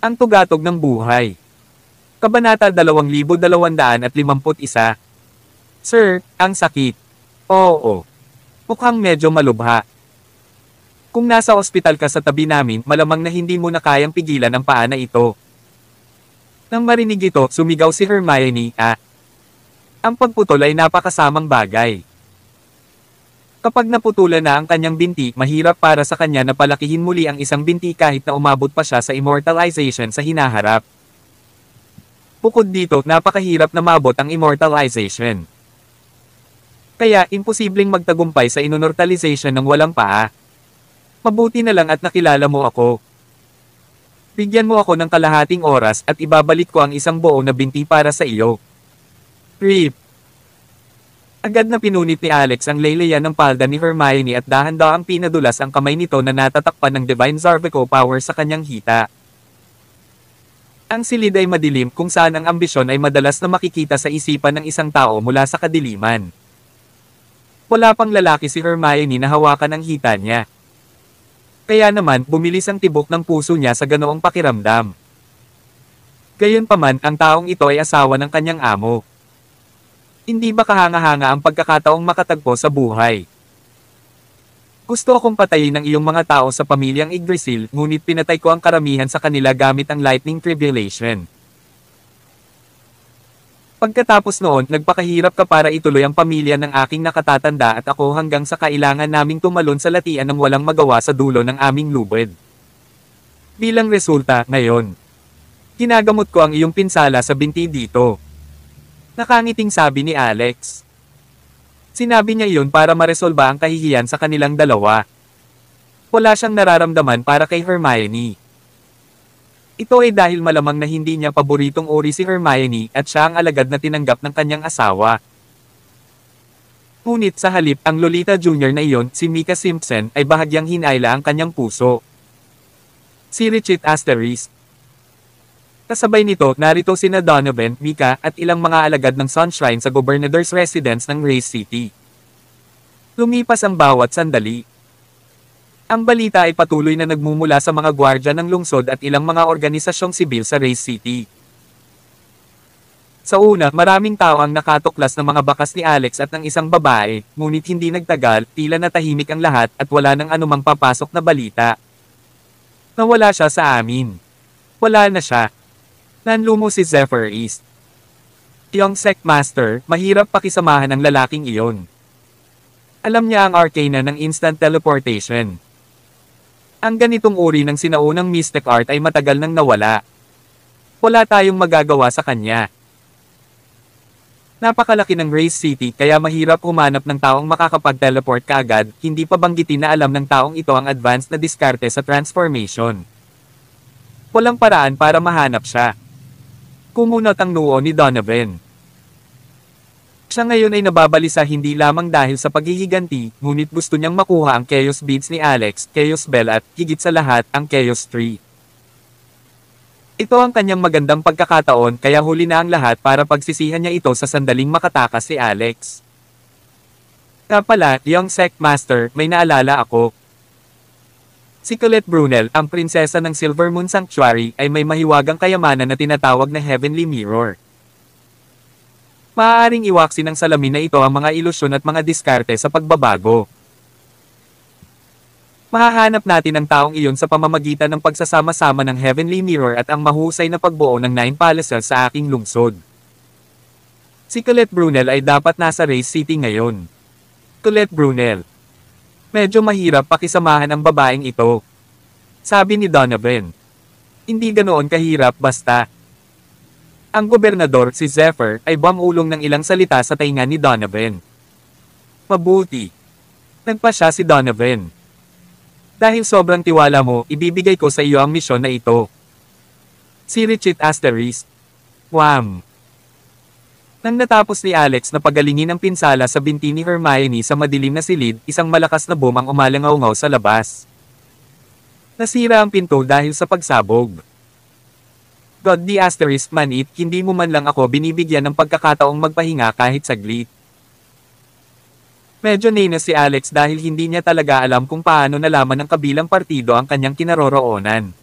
Ang tugatog ng buhay. Kabanata 2251. Sir, ang sakit. Oo. Mukhang medyo malubha. Kung nasa ospital ka sa tabi namin, malamang na hindi mo na kayang pigilan ang paa na ito. Nang marinig ito, sumigaw si Hermione, Ang pagputol ay napakasamang bagay. Kapag naputulan na ang kanyang binti, mahirap para sa kanya na palakihin muli ang isang binti kahit na umabot pa siya sa immortalization sa hinaharap. Bukod dito, napakahirap na mabot ang immortalization. Kaya, imposibleng magtagumpay sa immortalization ng walang paa. Mabuti na lang at nakilala mo ako. Bigyan mo ako ng kalahating oras at ibabalik ko ang isang buo na binti para sa iyo. Rip. Agad na pinunit ni Alex ang laylayan ng palda ni Hermione at dahan-dahang pinadulas ang kamay nito na natatakpan ng Divine Zarvico power sa kanyang hita. Ang silid ay madilim kung saan ang ambisyon ay madalas na makikita sa isipan ng isang tao mula sa kadiliman. Wala pang lalaki si Hermione na hawakan ang hita niya. Kaya naman, bumilis ang tibok ng puso niya sa ganoong pakiramdam. Gayunpaman, ang taong ito ay asawa ng kanyang amo. Hindi ba kahanga-hanga ang pagkakataong makatagpo sa buhay? Gusto akong patayin ng iyong mga tao sa pamilyang Yggdrasil, ngunit pinatay ko ang karamihan sa kanila gamit ang Lightning Tribulation. Pagkatapos noon, nagpakahirap ka para ituloy ang pamilya ng aking nakatatanda at ako hanggang sa kailangan naming tumalon sa latian ng walang magawa sa dulo ng aming lubid. Bilang resulta, ngayon, ginagamot ko ang iyong pinsala sa binti dito. Nakangiting sabi ni Alex. Sinabi niya iyon para maresolba ang kahihiyan sa kanilang dalawa. Wala siyang nararamdaman para kay Hermione. Ito ay dahil malamang na hindi niya paboritong uri si Hermione at siya ang alagad na tinanggap ng kanyang asawa. Ngunit sa halip, ang Lolita Jr. na iyon, si Mika Simpson, ay bahagyang hinayla ang kanyang puso. Si Richie Asterisk. Kasabay nito, narito sina Donovan, Mika, at ilang mga alagad ng Sunshine sa Governor's Residence ng Race City. Lumipas ang bawat sandali. Ang balita ay patuloy na nagmumula sa mga gwardya ng lungsod at ilang mga organisasyong sibil sa Race City. Sa una, maraming tao ang nakatuklas ng mga bakas ni Alex at ng isang babae, ngunit hindi nagtagal, tila natahimik ang lahat at wala nang anumang papasok na balita. Nawala siya sa amin. Wala na siya. Nanlumo si Zephyr East. Yung Sect Master, mahirap pakisamahan ang lalaking iyon. Alam niya ang arcana ng instant teleportation. Ang ganitong uri ng sinaunang mystic art ay matagal nang nawala. Wala tayong magagawa sa kanya. Napakalaki ng Race City kaya mahirap humanap ng taong makakapag-teleport kaagad, hindi pa banggitin na alam ng taong ito ang advanced na diskarte sa transformation. Walang paraan para mahanap siya. Kumunot ang noo ni Donovan. Siya ngayon ay nababalisa hindi lamang dahil sa paghihiganti, ngunit gusto niyang makuha ang Chaos Beads ni Alex, Chaos Bell at, higit sa lahat, ang Chaos Tree. Ito ang kanyang magandang pagkakataon kaya huli na ang lahat para pagsisihan niya ito sa sandaling makatakas si Alex. Kaya pala, Young Sect Master, may naalala ako. Si Colette Brunel, ang prinsesa ng Silver Moon Sanctuary, ay may mahiwagang kayamanan na tinatawag na Heavenly Mirror. Maaaring iwaksi ng salamin na ito ang mga ilusyon at mga diskarte sa pagbabago. Mahahanap natin ang taong iyon sa pamamagitan ng pagsasama-sama ng Heavenly Mirror at ang mahusay na pagbuo ng 9 palaces sa aking lungsod. Si Colette Brunel ay dapat nasa Race City ngayon. Colette Brunel. Medyo mahirap pakisamahan ang babaeng ito. Sabi ni Donovan. Hindi ganoon kahirap basta. Ang gobernador, si Zephyr, ay bumulong ng ilang salita sa tainga ni Donovan. Mabuti. Nagpasya si Donovan. Dahil sobrang tiwala mo, ibibigay ko sa iyo ang misyon na ito. Si Richie Asterisk. Wham! Nang natapos ni Alex na pagalingin ang pinsala sa binti ni Hermione sa madilim na silid, isang malakas na boom ang umalangaw-ngaw sa labas. Nasira ang pinto dahil sa pagsabog. God the Asterisk man it, hindi mo man lang ako binibigyan ng pagkakataong magpahinga kahit saglit. Medyo nainis si Alex dahil hindi niya talaga alam kung paano nalaman ng kabilang partido ang kanyang kinaroroonan.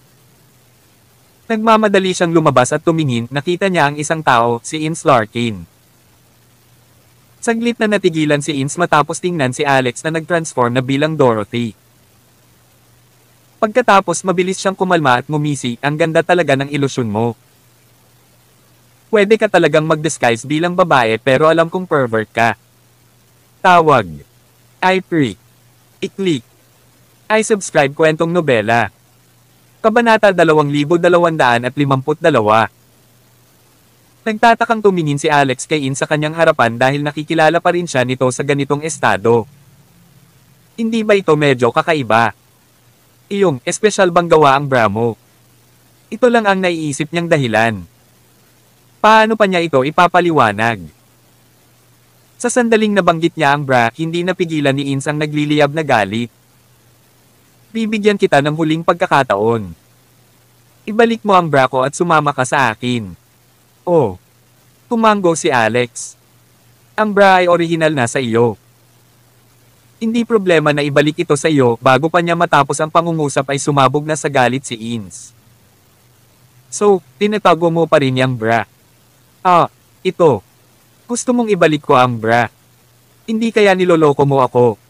Nagmamadali siyang lumabas at tumingin, nakita niya ang isang tao, si Ins Larkin. Saglit na natigilan si Ins matapos tingnan si Alex na nag-transform na bilang Dorothy. Pagkatapos mabilis siyang kumalma at ngumisi, ang ganda talaga ng ilusyon mo. Pwede ka talagang mag-disguise bilang babae pero alam kong pervert ka. Tawag. I-freak. I-click. I-subscribe kwentong nobela. Kabanata 2252. Nagtatakang tumingin si Alex kay In sa kanyang harapan dahil nakikilala pa rin siya nito sa ganitong estado. Hindi ba ito medyo kakaiba? Iyong, espesyal bang gawa ang bra mo? Ito lang ang naiisip niyang dahilan. Paano pa niya ito ipapaliwanag? Sa sandaling nabanggit niya ang bra, hindi napigilan ni Ins ang nagliliyab na galit. Bibigyan kita ng huling pagkakataon. Ibalik mo ang bra ko at sumama ka sa akin. Oh. Tumango si Alex. Ang bra ay original na sa iyo. Hindi problema na ibalik ito sa iyo, bago pa niya matapos ang pangungusap ay sumabog na sa galit si Ins. So, tinatago mo pa rin yung bra. Ito. Gusto mong ibalik ko ang bra. Hindi kaya niloloko mo ako.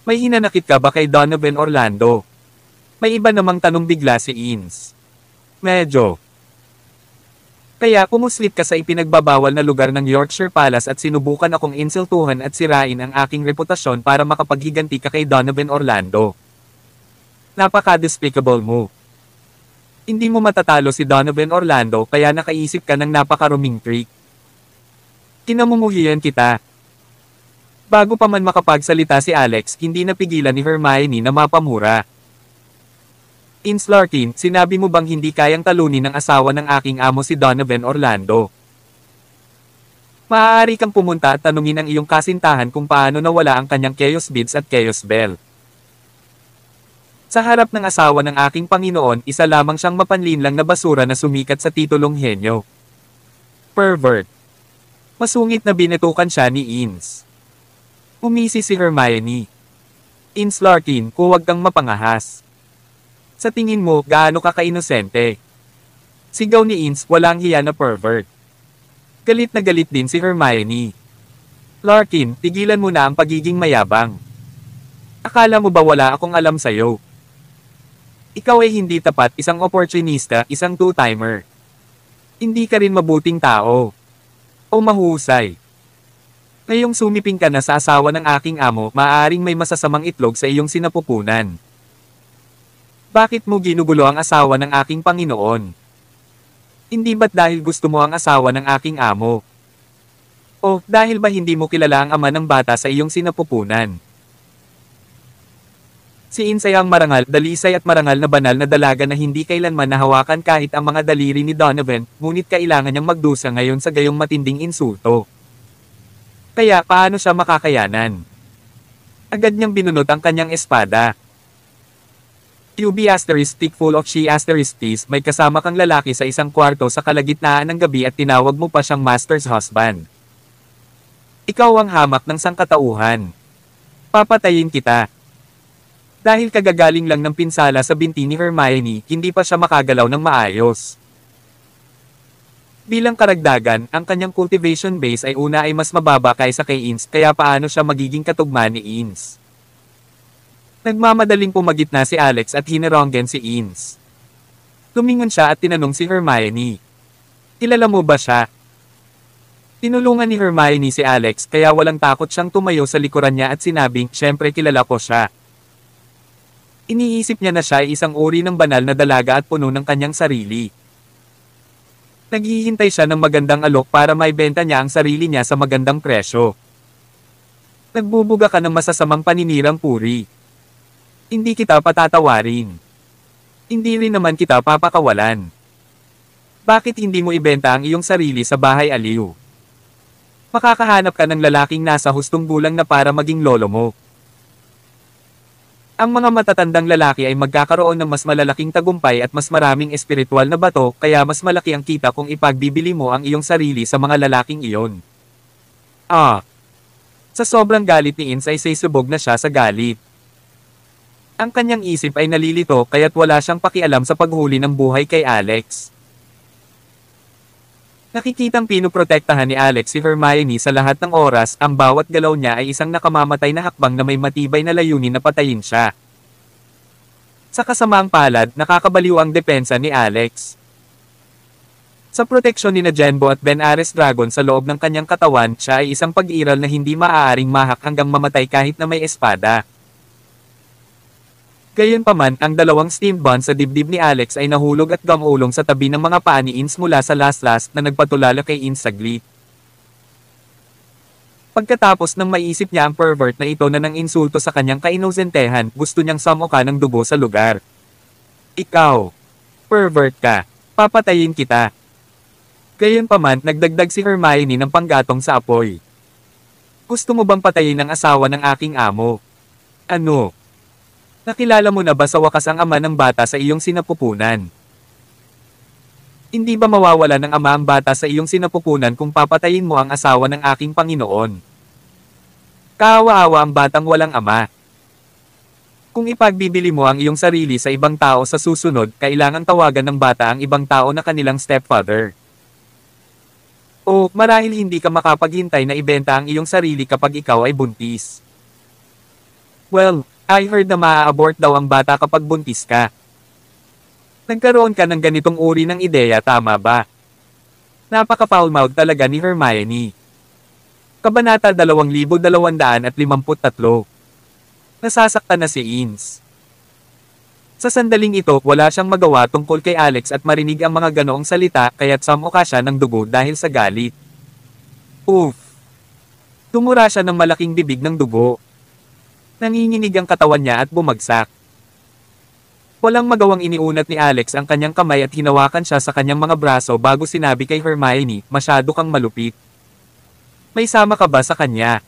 May hinanakit ka ba kay Donovan Orlando? May iba namang tanong bigla si Ins. Medyo. Kaya pumuslit ka sa ipinagbabawal na lugar ng Yorkshire Palace at sinubukan akong insultuhan at sirain ang aking reputasyon para makapaghiganti ka kay Donovan Orlando. Napaka-despicable mo. Hindi mo matatalo si Donovan Orlando kaya nakaisip ka ng napakaruming trick. Kinamumuhian kita. Bago pa man makapagsalita si Alex, hindi napigilan ni Hermione na mapamura. Ins Larkin, sinabi mo bang hindi kayang talunin ng asawa ng aking amo si Donovan Orlando? Maaari kang pumunta at tanungin ang iyong kasintahan kung paano nawala ang kanyang Chaos Beads at Chaos Bell. Sa harap ng asawa ng aking Panginoon, isa lamang siyang mapanlinlang na basura na sumikat sa titulong henyo. Pervert. Masungit na binetukan siya ni Ins. Umisi si Hermione. Ins Larkin, huwag kang mapangahas. Sa tingin mo, gaano ka kainosente? Sigaw ni Ins, walang hiya na pervert. Galit na galit din si Hermione. Larkin, tigilan mo na ang pagiging mayabang. Akala mo ba wala akong alam sa'yo? Ikaw ay hindi tapat, isang opportunista, isang two-timer. Hindi ka rin mabuting tao. O mahusay. Ngayong sumiping ka na sa asawa ng aking amo, maaaring may masasamang itlog sa iyong sinapupunan. Bakit mo ginugulo ang asawa ng aking Panginoon? Hindi ba't dahil gusto mo ang asawa ng aking amo? O dahil ba hindi mo kilala ang ama ng bata sa iyong sinapupunan? Si Ins ay ang marangal, dalisay at marangal na banal na dalaga na hindi kailanman nahawakan kahit ang mga daliri ni Donovan, ngunit kailangan niyang magdusa ngayon sa gayong matinding insulto. Kaya paano siya makakayanan? Agad niyang binunot ang kanyang espada. QB asterisk full of she asterisk teas, may kasama kang lalaki sa isang kwarto sa kalagitnaan ng gabi at tinawag mo pa siyang master's husband. Ikaw ang hamak ng sangkatauhan. Papatayin kita. Dahil kagagaling lang ng pinsala sa binti ni Hermione, hindi pa siya makagalaw ng maayos. Bilang karagdagan, ang kanyang cultivation base ay mas mababa kaysa kay Ins, kaya paano siya magiging katugma ni Ins? Nagmamadaling pumagitna si Alex at hinironggen si Ins. Tumingon siya at tinanong si Hermione. Kilala mo ba siya? Tinulungan ni Hermione si Alex kaya walang takot siyang tumayo sa likuran niya at sinabing, syempre kilala ko siya. Iniisip niya na siya ay isang uri ng banal na dalaga at puno ng kanyang sarili. Naghihintay siya ng magandang alok para maibenta niya ang sarili niya sa magandang presyo. Nagbubuga ka ng masasamang paninirang puri. Hindi kita patatawarin. Hindi rin naman kita papakawalan. Bakit hindi mo ibenta ang iyong sarili sa bahay aliw? Makakahanap ka ng lalaking nasa hustong gulang na para maging lolo mo. Ang mga matatandang lalaki ay magkakaroon ng mas malalaking tagumpay at mas maraming espiritual na bato, kaya mas malaki ang kita kung ipagbibili mo ang iyong sarili sa mga lalaking iyon. Sa sobrang galit ni Ins ay sisubog na siya sa galit. Ang kanyang isip ay nalilito kaya't wala siyang pakialam sa paghuli ng buhay kay Alex. Nakikitang pinoprotektahan ni Alex si Hermione sa lahat ng oras, ang bawat galaw niya ay isang nakamamatay na hakbang na may matibay na layunin na patayin siya. Sa kasamaang palad, nakakabaliw ang depensa ni Alex. Sa proteksyon ni Genbo at Ben Ares Dragon sa loob ng kanyang katawan, siya ay isang pag-iral na hindi maaaring mahak hanggang mamatay kahit na may espada. Gayunpaman, ang dalawang steam bond sa dibdib ni Alex ay nahulog at gamulong sa tabi ng mga paa ni Ins mula sa laslas na nagpatulala kay Ins saglit. Pagkatapos ng maisip niya ang pervert na ito na nang insulto sa kanyang kainosentehan, gusto niyang samuka ng dugo sa lugar. Ikaw, pervert ka, papatayin kita. Gayunpaman, nagdagdag si Hermione ng panggatong sa apoy. Gusto mo bang patayin ang asawa ng aking amo? Ano? Nakilala mo na ba sa wakas ang ama ng bata sa iyong sinapupunan? Hindi ba mawawala ng ama ang bata sa iyong sinapupunan kung papatayin mo ang asawa ng aking Panginoon? Kaawa-awa ang batang walang ama. Kung ipagbibili mo ang iyong sarili sa ibang tao sa susunod, kailangang tawagan ng bata ang ibang tao na kanilang stepfather. O, marahil hindi ka makapaghintay na ibenta ang iyong sarili kapag ikaw ay buntis. Well, I heard na maa-abort daw ang bata kapag buntis ka. Nagkaroon ka ng ganitong uri ng ideya, tama ba? Napaka-foul-mouthed talaga ni Hermione. Kabanata 2253. Nasasaktan na si Ins. Sa sandaling ito, wala siyang magawa tungkol kay Alex at marinig ang mga ganoong salita kaya't samuka siya ng dugo dahil sa galit. Oof! Tumura siya ng malaking bibig ng dugo. Nanginginig ang katawan niya at bumagsak. Walang magawang iniunat ni Alex ang kanyang kamay at hinawakan siya sa kanyang mga braso bago sinabi kay Hermione, masyado kang malupit. May sama ka ba sa kanya?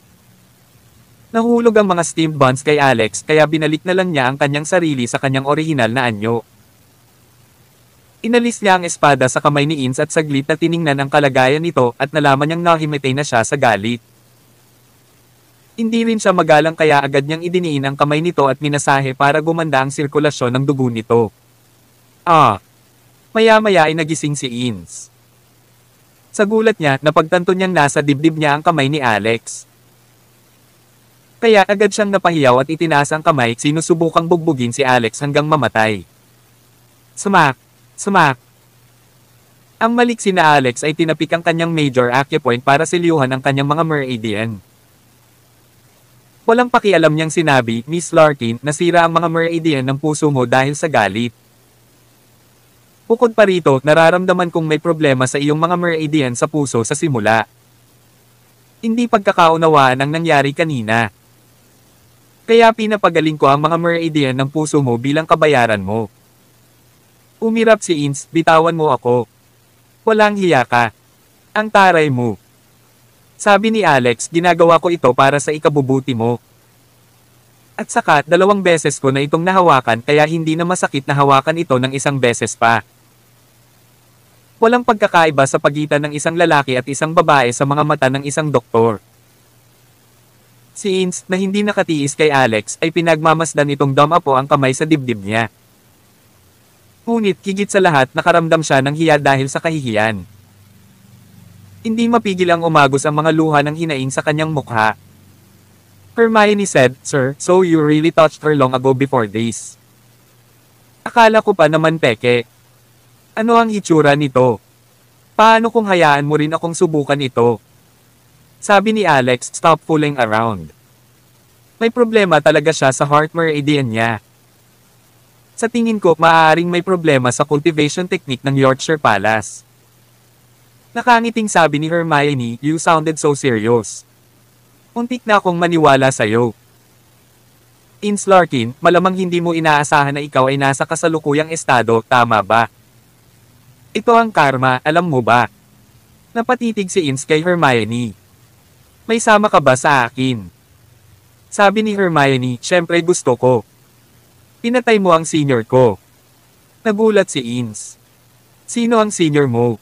Nahulog ang mga steam bonds kay Alex kaya binalik na lang niya ang kanyang sarili sa kanyang orihinal na anyo. Inalis niya ang espada sa kamay ni Ins at saglit na tiningnan ang kalagayan nito at nalaman niyang nahimatay na siya sa galit. Hindi rin siya magalang kaya agad niyang idiniin ang kamay nito at minasahe para gumanda ang sirkulasyon ng dugo nito. Maya-maya ay nagising si Ins. Sa gulat niya, napagtanto niyang nasa dibdib niya ang kamay ni Alex. Kaya agad siyang napahiyaw at itinaas ang kamay, sinusubukang bugbugin si Alex hanggang mamatay. Smack! Smack! Ang maliksi na Alex ay tinapik ang kanyang major acupoint para silyuhan ang kanyang mga meridian. Walang pakialam niyang sinabi, Miss Larkin, nasira ang mga meridian ng puso mo dahil sa galit. Bukod pa rito, nararamdaman kong may problema sa iyong mga meridian sa puso sa simula. Hindi pagkakaunawaan ang nangyari kanina. Kaya pinapagaling ko ang mga meridian ng puso mo bilang kabayaran mo. Umirap si Ins, bitawan mo ako. Walang hiya ka. Ang taray mo. Sabi ni Alex, ginagawa ko ito para sa ikabubuti mo. At saka, 2 beses ko na itong nahawakan kaya hindi na masakit na hawakan ito ng 1 beses pa. Walang pagkakaiba sa pagitan ng isang lalaki at isang babae sa mga mata ng isang doktor. Si Ins, na hindi nakatiis kay Alex, ay pinagmamasdan itong dumapo ang kamay sa dibdib niya. Ngunit, higit sa lahat, nakaramdam siya ng hiya dahil sa kahihiyan. Hindi mapigil ang umagos ang mga luha ng hinaing sa kanyang mukha. Hermione said, Sir, so you really touched her long ago before this. Akala ko pa naman peke. Ano ang itsura nito? Paano kung hayaan mo rin akong subukan ito? Sabi ni Alex, stop fooling around. May problema talaga siya sa heart meridian niya. Sa tingin ko, maaaring may problema sa cultivation technique ng Yorkshire Palace. Nakangiting sabi ni Hermione, you sounded so serious. Untik na akong maniwala sa'yo. Ins Larkin, malamang hindi mo inaasahan na ikaw ay nasa kasalukuyang estado, tama ba? Ito ang karma, alam mo ba? Napatitig si Ins kay Hermione. May sama ka ba sa akin? Sabi ni Hermione, syempre gusto ko. Pinatay mo ang senior ko. Nagulat si Ins. Sino ang senior mo?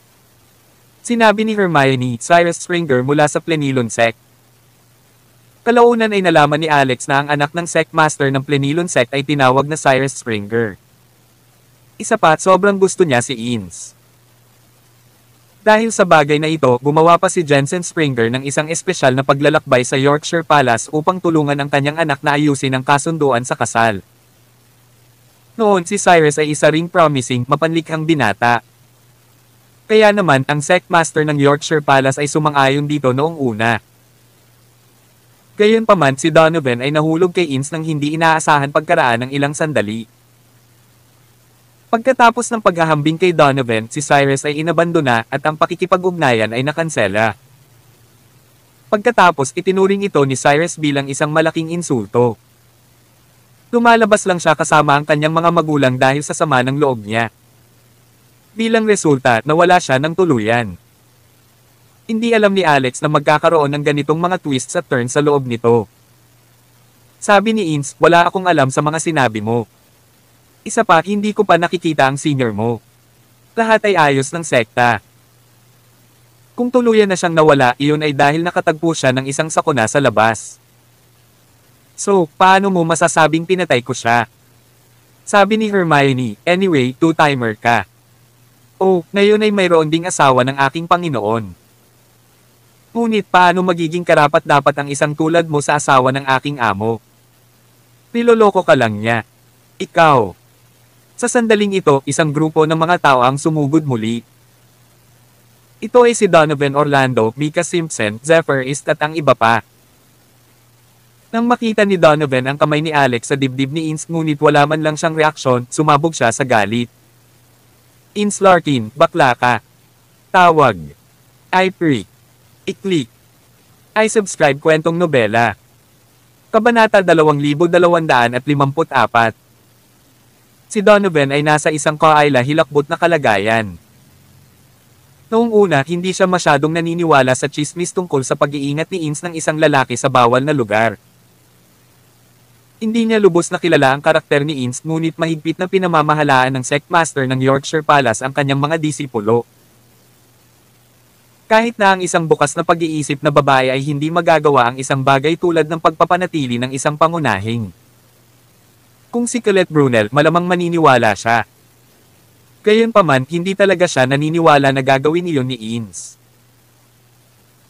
Sinabi ni Hermione, Cyrus Springer mula sa Plenilon Sect. Kalaunan ay nalaman ni Alex na ang anak ng sect master ng Plenilon sect ay tinawag na Cyrus Springer. Isa pa, sobrang gusto niya si Ins. Dahil sa bagay na ito, gumawa pa si Jensen Springer ng isang espesyal na paglalakbay sa Yorkshire Palace upang tulungan ang kanyang anak na ayusin ang kasunduan sa kasal. Noon si Cyrus ay isa ring promising, mapanlikhang binata. Kaya naman, ang sect master ng Yorkshire Palace ay sumang-ayon dito noong una. Gayunpaman si Donovan ay nahulog kay Ins nang hindi inaasahan pagkaraan ng ilang sandali. Pagkatapos ng paghahambing kay Donovan, si Cyrus ay inabandona at ang pakikipag-ugnayan ay nakansela. Pagkatapos itinuring ito ni Cyrus bilang isang malaking insulto. Lumalabas lang siya kasama ang kanyang mga magulang dahil sa sama ng loob niya. Bilang resulta, nawala siya ng tuluyan. Hindi alam ni Alex na magkakaroon ng ganitong mga twists at turns sa loob nito. Sabi ni Ins, wala akong alam sa mga sinabi mo. Isa pa, hindi ko pa nakikita ang senior mo. Lahat ay ayos ng sekta. Kung tuluyan na siyang nawala, iyon ay dahil nakatagpo siya ng isang sakuna sa labas. So, paano mo masasabing pinatay ko siya? Sabi ni Hermione, anyway, two-timer ka. Oh, ngayon ay mayroon ding asawa ng aking Panginoon. Ngunit paano magiging karapat-dapat ang isang tulad mo sa asawa ng aking amo? Niloloko ka lang niya. Ikaw. Sa sandaling ito, isang grupo ng mga tao ang sumugod muli. Ito ay si Donovan Orlando, Mika Simpson, Zephyr East at ang iba pa. Nang makita ni Donovan ang kamay ni Alex sa dibdib ni Ins ngunit wala man lang siyang reaksyon, sumabog siya sa galit. Ins Larkin, bakla ka. Tawag. I freak. I-click. I subscribe kwentong nobela. Kabanata 2254. Si Donovan ay nasa isang kaayla hilakbot na kalagayan. Noong una, hindi siya masyadong naniniwala sa chismis tungkol sa pag-iingat ni Ins ng isang lalaki sa bawal na lugar. Hindi niya lubos na kilala ang karakter ni Ins ngunit mahigpit na pinamamahalaan ng sect master ng Yorkshire Palace ang kanyang mga disipulo. Kahit na ang isang bukas na pag-iisip na babae ay hindi magagawa ang isang bagay tulad ng pagpapanatili ng isang pangunahing. Kung si Colette Brunel, malamang maniniwala siya. Gayunpaman, hindi talaga siya naniniwala na gagawin iyon ni Ins.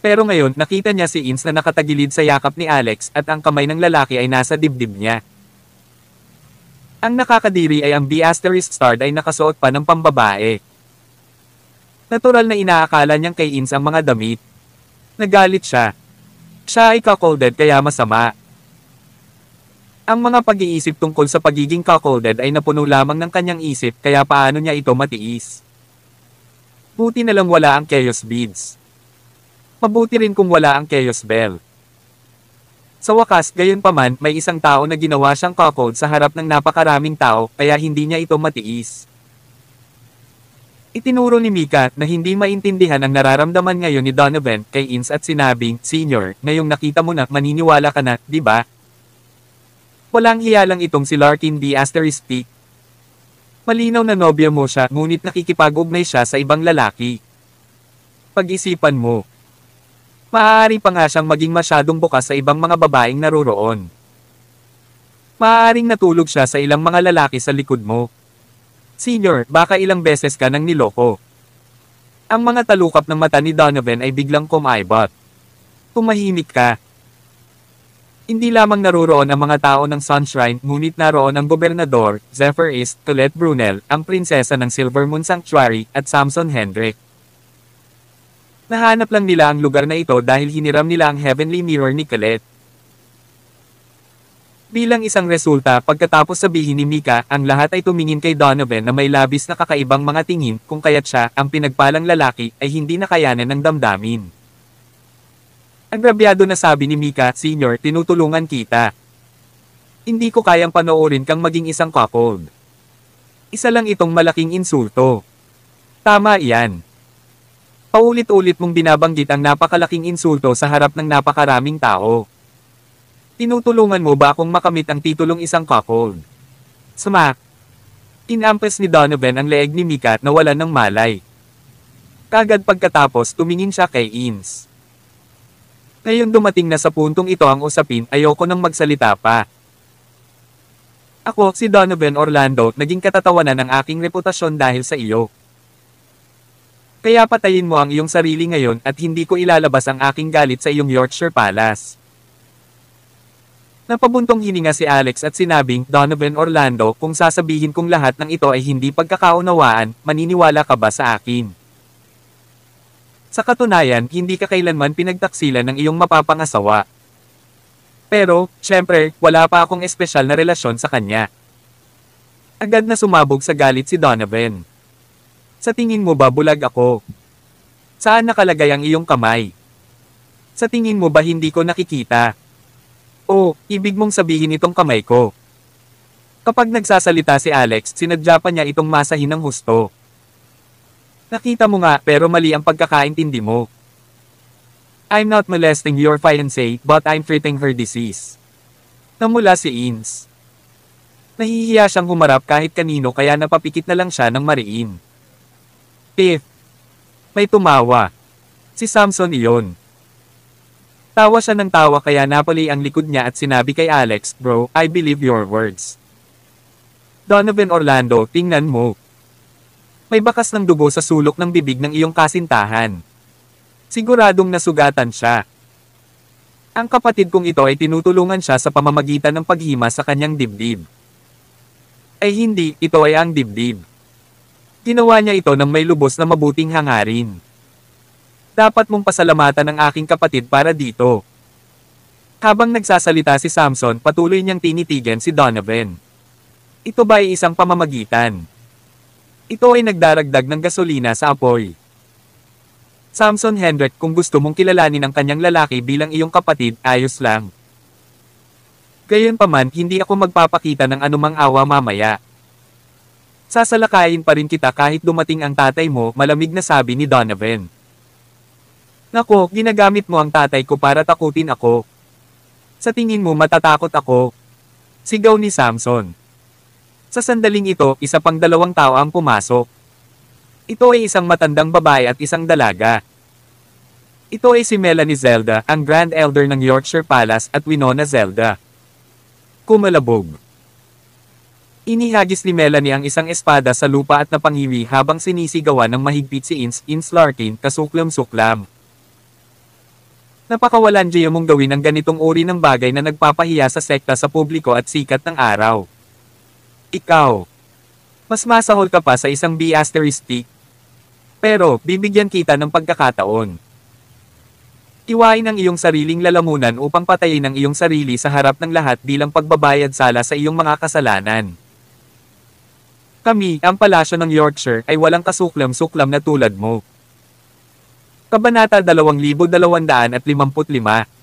Pero ngayon, nakita niya si Ins na nakatagilid sa yakap ni Alex at ang kamay ng lalaki ay nasa dibdib niya. Ang nakakadiri ay ang B** starred ay nakasuot pa ng pambabae. Natural na inaakala niyang kay Ins ang mga damit. Nagalit siya. Siya ay cuckolded kaya masama. Ang mga pag-iisip tungkol sa pagiging cuckolded ay napuno lamang ng kanyang isip kaya paano niya ito matiis. Buti na lang wala ang Chaos Beads. Mabuti rin kung wala ang Chaos Bell. Sa wakas, gayunpaman, may isang tao na ginawa siyang cuckold sa harap ng napakaraming tao kaya hindi niya ito matiis. Itinuro ni Mika na hindi maintindihan ang nararamdaman ngayon ni Donovan kay Ins at sinabing, Senior, ngayong nakita mo na maniniwala ka na, di ba? Walang hiya lang itong si Larkin D***. Malinaw na nobya mo siya ngunit nakikipag-ugnay siya sa ibang lalaki. Pag-isipan mo. Maaari pa nga siyang maging masyadong bukas sa ibang mga babaeng naroroon. Maaaring natulog siya sa ilang mga lalaki sa likod mo. Senior, baka ilang beses ka nang niloko. Ang mga talukap ng mata ni Donovan ay biglang kumaibot. Tumahimik ka. Hindi lamang naroroon ang mga tao ng Sunshrine, ngunit naroon ang gobernador, Zephyr East, Colette Brunel, ang prinsesa ng Silver Moon Sanctuary, at Samson Hendrick. Nahanap lang nila ang lugar na ito dahil hiniram nila ang Heavenly Mirror ni Colette. Bilang isang resulta, pagkatapos sabihin ni Mika, ang lahat ay tumingin kay Donovan na may labis na kakaibang mga tingin kung kaya't siya, ang pinagpalang lalaki, ay hindi nakayanan ng damdamin. Agrabyado na sabi ni Mika, Senior, tinutulungan kita. Hindi ko kayang panoorin kang maging isang cuckold. Isa lang itong malaking insulto. Tama iyan. Paulit-ulit mong binabanggit ang napakalaking insulto sa harap ng napakaraming tao. Tinutulungan mo ba akong makamit ang titulong isang cuckold? Smack! Inampes ni Donovan ang leeg ni Mika na wala ng malay. Kagad pagkatapos tumingin siya kay Ins. Ngayon dumating na sa puntong ito ang usapin, ayoko nang magsalita pa. Ako, si Donovan Orlando, naging katatawanan ng aking reputasyon dahil sa iyo. Kaya patayin mo ang iyong sarili ngayon at hindi ko ilalabas ang aking galit sa iyong Yorkshire Palace. Napabuntong hininga si Alex at sinabing, Donovan Orlando, kung sasabihin kong lahat ng ito ay hindi pagkakaunawaan, maniniwala ka ba sa akin? Sa katunayan, hindi ka kailanman pinagtaksilan ng iyong mapapangasawa. Pero, syempre, wala pa akong espesyal na relasyon sa kanya. Agad na sumabog sa galit si Donovan. Sa tingin mo ba bulag ako? Saan nakalagay ang iyong kamay? Sa tingin mo ba hindi ko nakikita? O, ibig mong sabihin itong kamay ko. Kapag nagsasalita si Alex, sinadya pa niya itong masahin ng husto. Nakita mo nga, pero mali ang pagkakaintindi mo. I'm not molesting your fiancée, but I'm treating her disease. Namula si Ins. Nahihiya siyang humarap kahit kanino kaya napapikit na lang siya ng mariin. Piff. May tumawa. Si Samson iyon. Tawa siya ng tawa kaya napali ang likod niya at sinabi kay Alex, Bro, I believe your words. Donovan Orlando, tingnan mo. May bakas ng dugo sa sulok ng bibig ng iyong kasintahan. Siguradong nasugatan siya. Ang kapatid kong ito ay tinutulungan siya sa pamamagitan ng paghima sa kanyang dibdib. Ay hindi, ito ay ang dibdib. Ginawa niya ito ng may lubos na mabuting hangarin. Dapat mong pasalamatan ang aking kapatid para dito. Habang nagsasalita si Samson, patuloy niyang tinitigan si Donovan. Ito ba ay isang pamamagitan? Ito ay nagdaragdag ng gasolina sa apoy. Samson Hendrick, kung gusto mong kilalanin ang kanyang lalaki bilang iyong kapatid, ayos lang. Gayunpaman, hindi ako magpapakita ng anumang awa mamaya. Sasalakayin pa rin kita kahit dumating ang tatay mo, malamig na sabi ni Donovan. Nako, ginagamit mo ang tatay ko para takutin ako. Sa tingin mo matatakot ako? Sigaw ni Samson. Sa sandaling ito, isa pang dalawang tao ang pumasok. Ito ay isang matandang babae at isang dalaga. Ito ay si Melanie Zelda, ang Grand Elder ng Yorkshire Palace at Winona Zelda. Kumalabog. Inihagis ni Melanie ang isang espada sa lupa at napanghiwi habang sinisigawan ng mahigpit si Ins Larkin, kasuklam-suklam. Napakawalandiya mong gawin ang ganitong uri ng bagay na nagpapahiya sa sekta sa publiko at sikat ng araw. Ikaw. Mas masahol ka pa sa isang B***. Pero, bibigyan kita ng pagkakataon. Iwain ang iyong sariling lalamunan upang patayin ang iyong sarili sa harap ng lahat bilang pagbabayad sala sa iyong mga kasalanan. Kami, ang palasyo ng Yorkshire, ay walang kasuklam-suklam na tulad mo. Kabanata 2255.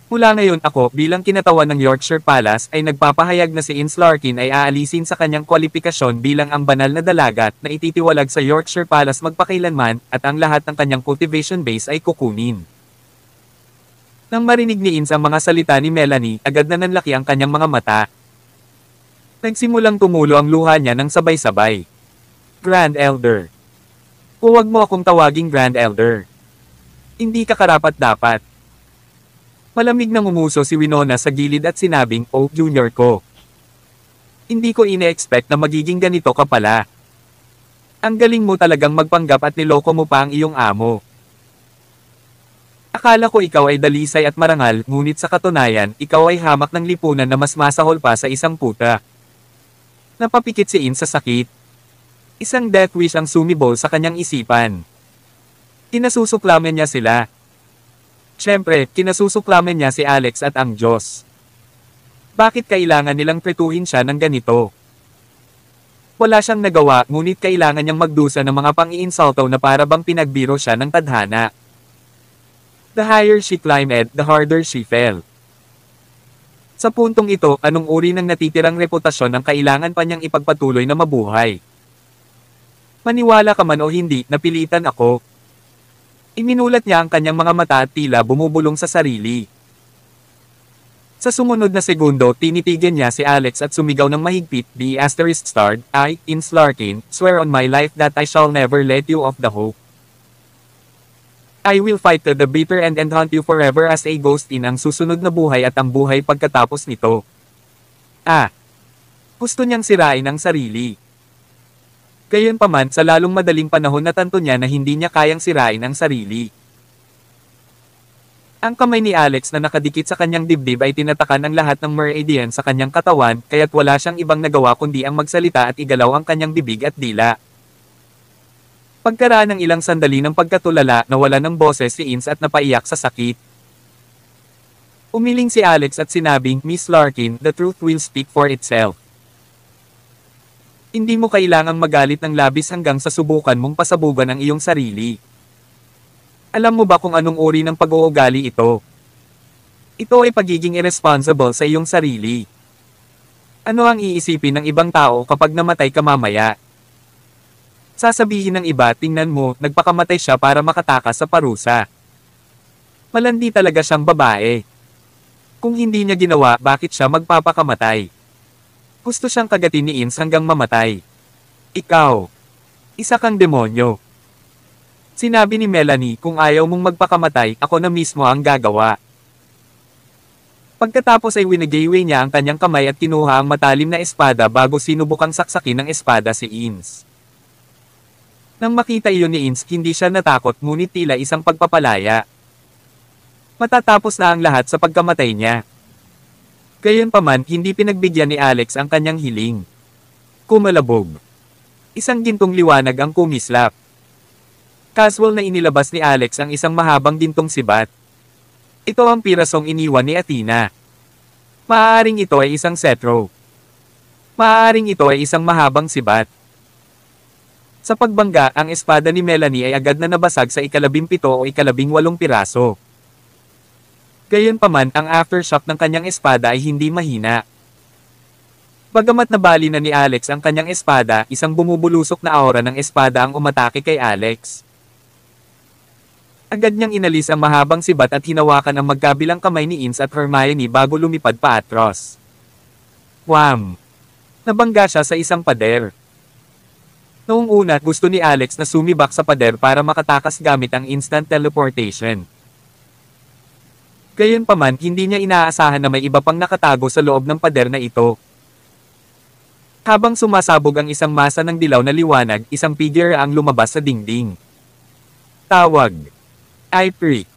Mula ngayon ako, bilang kinatawan ng Yorkshire Palace, ay nagpapahayag na si Ins Larkin ay aalisin sa kanyang kwalifikasyon bilang ang banal na dalaga na ititiwalag sa Yorkshire Palace magpakailanman, at ang lahat ng kanyang cultivation base ay kukunin. Nang marinig ni Ins ang mga salita ni Melanie, agad na nanlaki ang kanyang mga mata. Nagsimulang tumulo ang luha niya ng sabay-sabay. Grand Elder. Huwag mo akong tawaging Grand Elder. Hindi ka karapat-dapat. Malamig na ngumuso si Winona sa gilid at sinabing, Oh, junior ko. Hindi ko ine-expect na magiging ganito ka pala. Ang galing mo talagang magpanggap at niloko mo pa ang iyong amo. Akala ko ikaw ay dalisay at marangal, ngunit sa katunayan, ikaw ay hamak ng lipunan na mas masahol pa sa isang puta. Napapikit si In sa sakit. Isang death wish ang sumibol sa kanyang isipan. Kinasusuklaman niya sila. Siyempre, kinasusuklaman niya si Alex at ang Diyos. Bakit kailangan nilang pretuhin siya ng ganito? Wala siyang nagawa, ngunit kailangan niyang magdusa ng mga pang-iinsulto na para bang pinagbiro siya ng tadhana. The higher she climbed, the harder she fell. Sa puntong ito, anong uri ng natitirang reputasyon ang kailangan pa niyang ipagpatuloy na mabuhay? Maniwala ka man o hindi, napilitan ako. Iminulat niya ang kanyang mga mata at tila bumubulong sa sarili. Sa sumunod na segundo, tinitigan niya si Alex at sumigaw ng mahigpit, I, Ins Larkin, swear on my life that I shall never let you off the hook. I will fight to the bitter end and haunt you forever as a ghost in ang susunod na buhay at ang buhay pagkatapos nito. Gusto niyang sirain ang sarili. Gayunpaman sa lalong madaling panahon natanto niya na hindi niya kayang sirain ang sarili. Ang kamay ni Alex na nakadikit sa kanyang dibdib ay tinatakan ang lahat ng meridian sa kanyang katawan, kaya't wala siyang ibang nagawa kundi ang magsalita at igalaw ang kanyang bibig at dila. Pagkaraan ng ilang sandali ng pagkatulala, nawala ng boses si Ins at napaiyak sa sakit. Umiling si Alex at sinabing, "Miss Larkin, the truth will speak for itself. Hindi mo kailangang magalit ng labis hanggang sa subukan mong pasabugan ang iyong sarili. Alam mo ba kung anong uri ng pag-uugali ito? Ito ay pagiging irresponsible sa iyong sarili. Ano ang iisipin ng ibang tao kapag namatay ka mamaya? Sasabihin ng iba, tingnan mo, nagpakamatay siya para makatakas sa parusa. Malandi talaga siyang babae. Kung hindi niya ginawa, bakit siya magpapakamatay? Gusto siyang kagatin ni Ins hanggang mamatay. Ikaw, isa kang demonyo." Sinabi ni Melanie, "Kung ayaw mong magpakamatay, ako na mismo ang gagawa." Pagkatapos ay winigayway niya ang kanyang kamay at kinuha ang matalim na espada bago sinubukang saksakin ng espada si Ins. Nang makita iyon ni Ins, hindi siya natakot ngunit tila isang pagpapalaya. Matatapos na ang lahat sa pagkamatay niya. Gayunpaman, hindi pinagbigyan ni Alex ang kanyang hiling. Kumalabog. Isang gintong liwanag ang kumislap. Casual na inilabas ni Alex ang isang mahabang gintong sibat. Ito ang pirasong iniwan ni Athena. Maaaring ito ay isang cetro. Maaaring ito ay isang mahabang sibat. Sa pagbangga, ang espada ni Melanie ay agad na nabasag sa 17 o 18 piraso. Gayunpaman, ang aftershock ng kanyang espada ay hindi mahina. Bagamat nabali na ni Alex ang kanyang espada, isang bumubulusok na aura ng espada ang umatake kay Alex. Agad niyang inalis ang mahabang sibat at hinawakan ang magkabilang kamay ni Ins at Hermione bago lumipad paatros. Wham! Nabangga siya sa isang pader. Noong una, gusto ni Alex na sumibak sa pader para makatakas gamit ang instant teleportation. Gayunpaman, hindi niya inaasahan na may iba pang nakatago sa loob ng pader na ito. Habang sumasabog ang isang masa ng dilaw na liwanag, isang figure ang lumabas sa dingding. Tawag. I-click.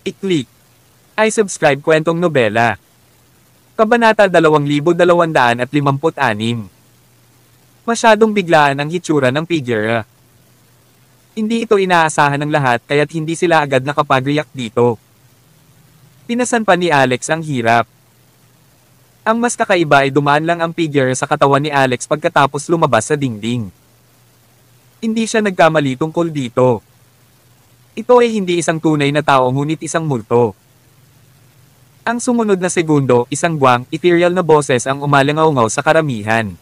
I-click. I-subscribe kwentong nobela. Kabanata 2256. Masyadong biglaan ang hitsura ng figure. Hindi ito inaasahan ng lahat kaya't hindi sila agad nakapag-react dito. Pinasan pa ni Alex ang hirap. Ang mas kakaiba ay dumaan lang ang figure sa katawan ni Alex pagkatapos lumabas sa dingding. Hindi siya nagkamali tungkol dito. Ito ay hindi isang tunay na tao ngunit isang multo. Ang sumunod na segundo, isang guwang, ethereal na boses ang umalangaw-ngaw sa karamihan.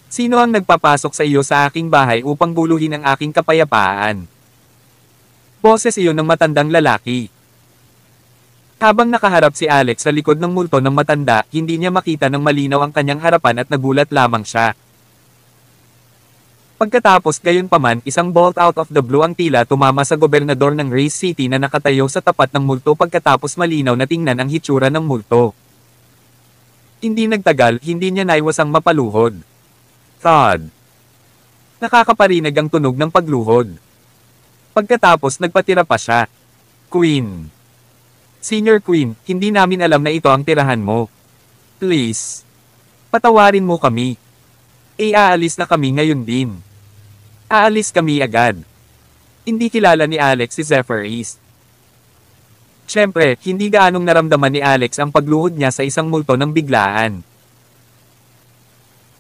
Sino ang nagpapasok sa iyo sa aking bahay upang guluhin ang aking kapayapaan? Boses iyon ng matandang lalaki. Habang nakaharap si Alex sa likod ng multo ng matanda, hindi niya makita ng malinaw ang kanyang harapan at nagulat lamang siya. Pagkatapos gayunpaman, isang bolt out of the blue ang tila tumama sa gobernador ng Race City na nakatayo sa tapat ng multo pagkatapos malinaw na tingnan ang hitsura ng multo. Hindi nagtagal, hindi niya naiwasang mapaluhod. Thud. Nakakaparinig ang tunog ng pagluhod. Pagkatapos nagpatira pa siya. Queen. Senior Queen, hindi namin alam na ito ang tirahan mo. Please. Patawarin mo kami. Aalis na kami ngayon din. Aalis kami agad. Hindi kilala ni Alex si Zephyr East. Siyempre, hindi gaanong naramdaman ni Alex ang pagluhod niya sa isang multo ng biglaan.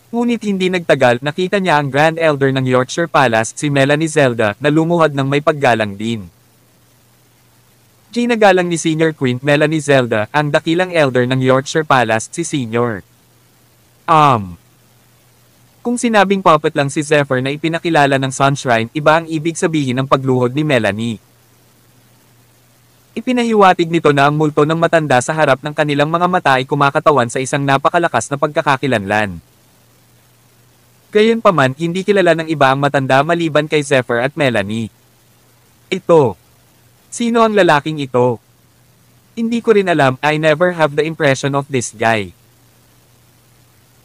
Ngunit hindi nagtagal, nakita niya ang Grand Elder ng Yorkshire Palace, si Melanie Zelda, na lumuhad ng may paggalang din. Ginagalang ni Senior Queen Melanie Zelda, ang dakilang elder ng Yorkshire Palace, si Senior. Kung sinabing puppet lang si Zephyr na ipinakilala ng Sunshrine, iba ang ibig sabihin ng pagluhod ni Melanie. Ipinahiwatig nito na ang multo ng matanda sa harap ng kanilang mga mata ay kumakatawan sa isang napakalakas na pagkakakilanlan. Gayunpaman, hindi kilala ng iba ang matanda maliban kay Zephyr at Melanie. Ito. Sino ang lalaking ito? Hindi ko rin alam, I never have the impression of this guy.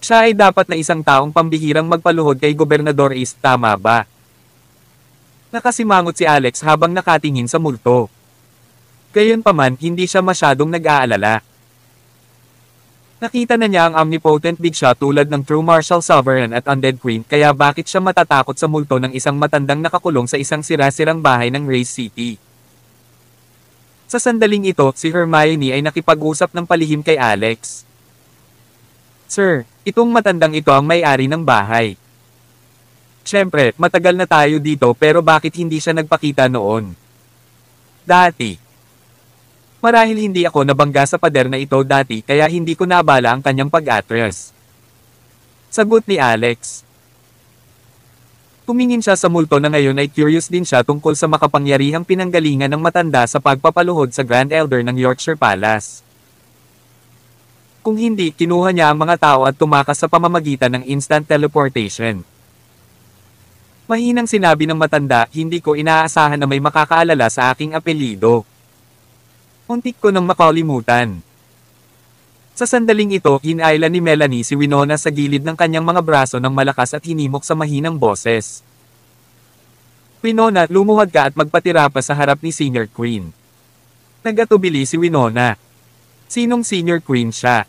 Siya ay dapat na isang taong pambihirang magpaluhod kay Gobernador East, tama ba? Nakasimangot si Alex habang nakatingin sa multo. Gayunpaman, hindi siya masyadong nag-aalala. Nakita na niya ang omnipotent big shot tulad ng true martial sovereign at undead queen, kaya bakit siya matatakot sa multo ng isang matandang nakakulong sa isang sira-sirang bahay ng Race City? Sa sandaling ito, si Hermione ay nakipag-usap ng palihim kay Alex. Sir, itong matandang ito ang may-ari ng bahay. Siyempre, matagal na tayo dito pero bakit hindi siya nagpakita noon? Dati. Marahil hindi ako nabangga sa pader na ito dati kaya hindi ko nabala ang kanyang pag-atras. Sagot ni Alex. Tumingin siya sa multo na ngayon ay curious din siya tungkol sa makapangyarihang pinanggalingan ng matanda sa pagpapaluhod sa Grand Elder ng Yorkshire Palace. Kung hindi, kinuha niya ang mga tao at tumakas sa pamamagitan ng instant teleportation. Mahinang sinabi ng matanda, hindi ko inaasahan na may makakaalala sa aking apelyido. Muntik ko nang makalimutan. Sa sandaling ito, hinayla ni Melanie si Winona sa gilid ng kanyang mga braso ng malakas at hinimok sa mahinang boses. Winona, lumuhod ka at magpatira pa sa harap ni Senior Queen. Nagatubili si Winona. Sinong Senior Queen siya?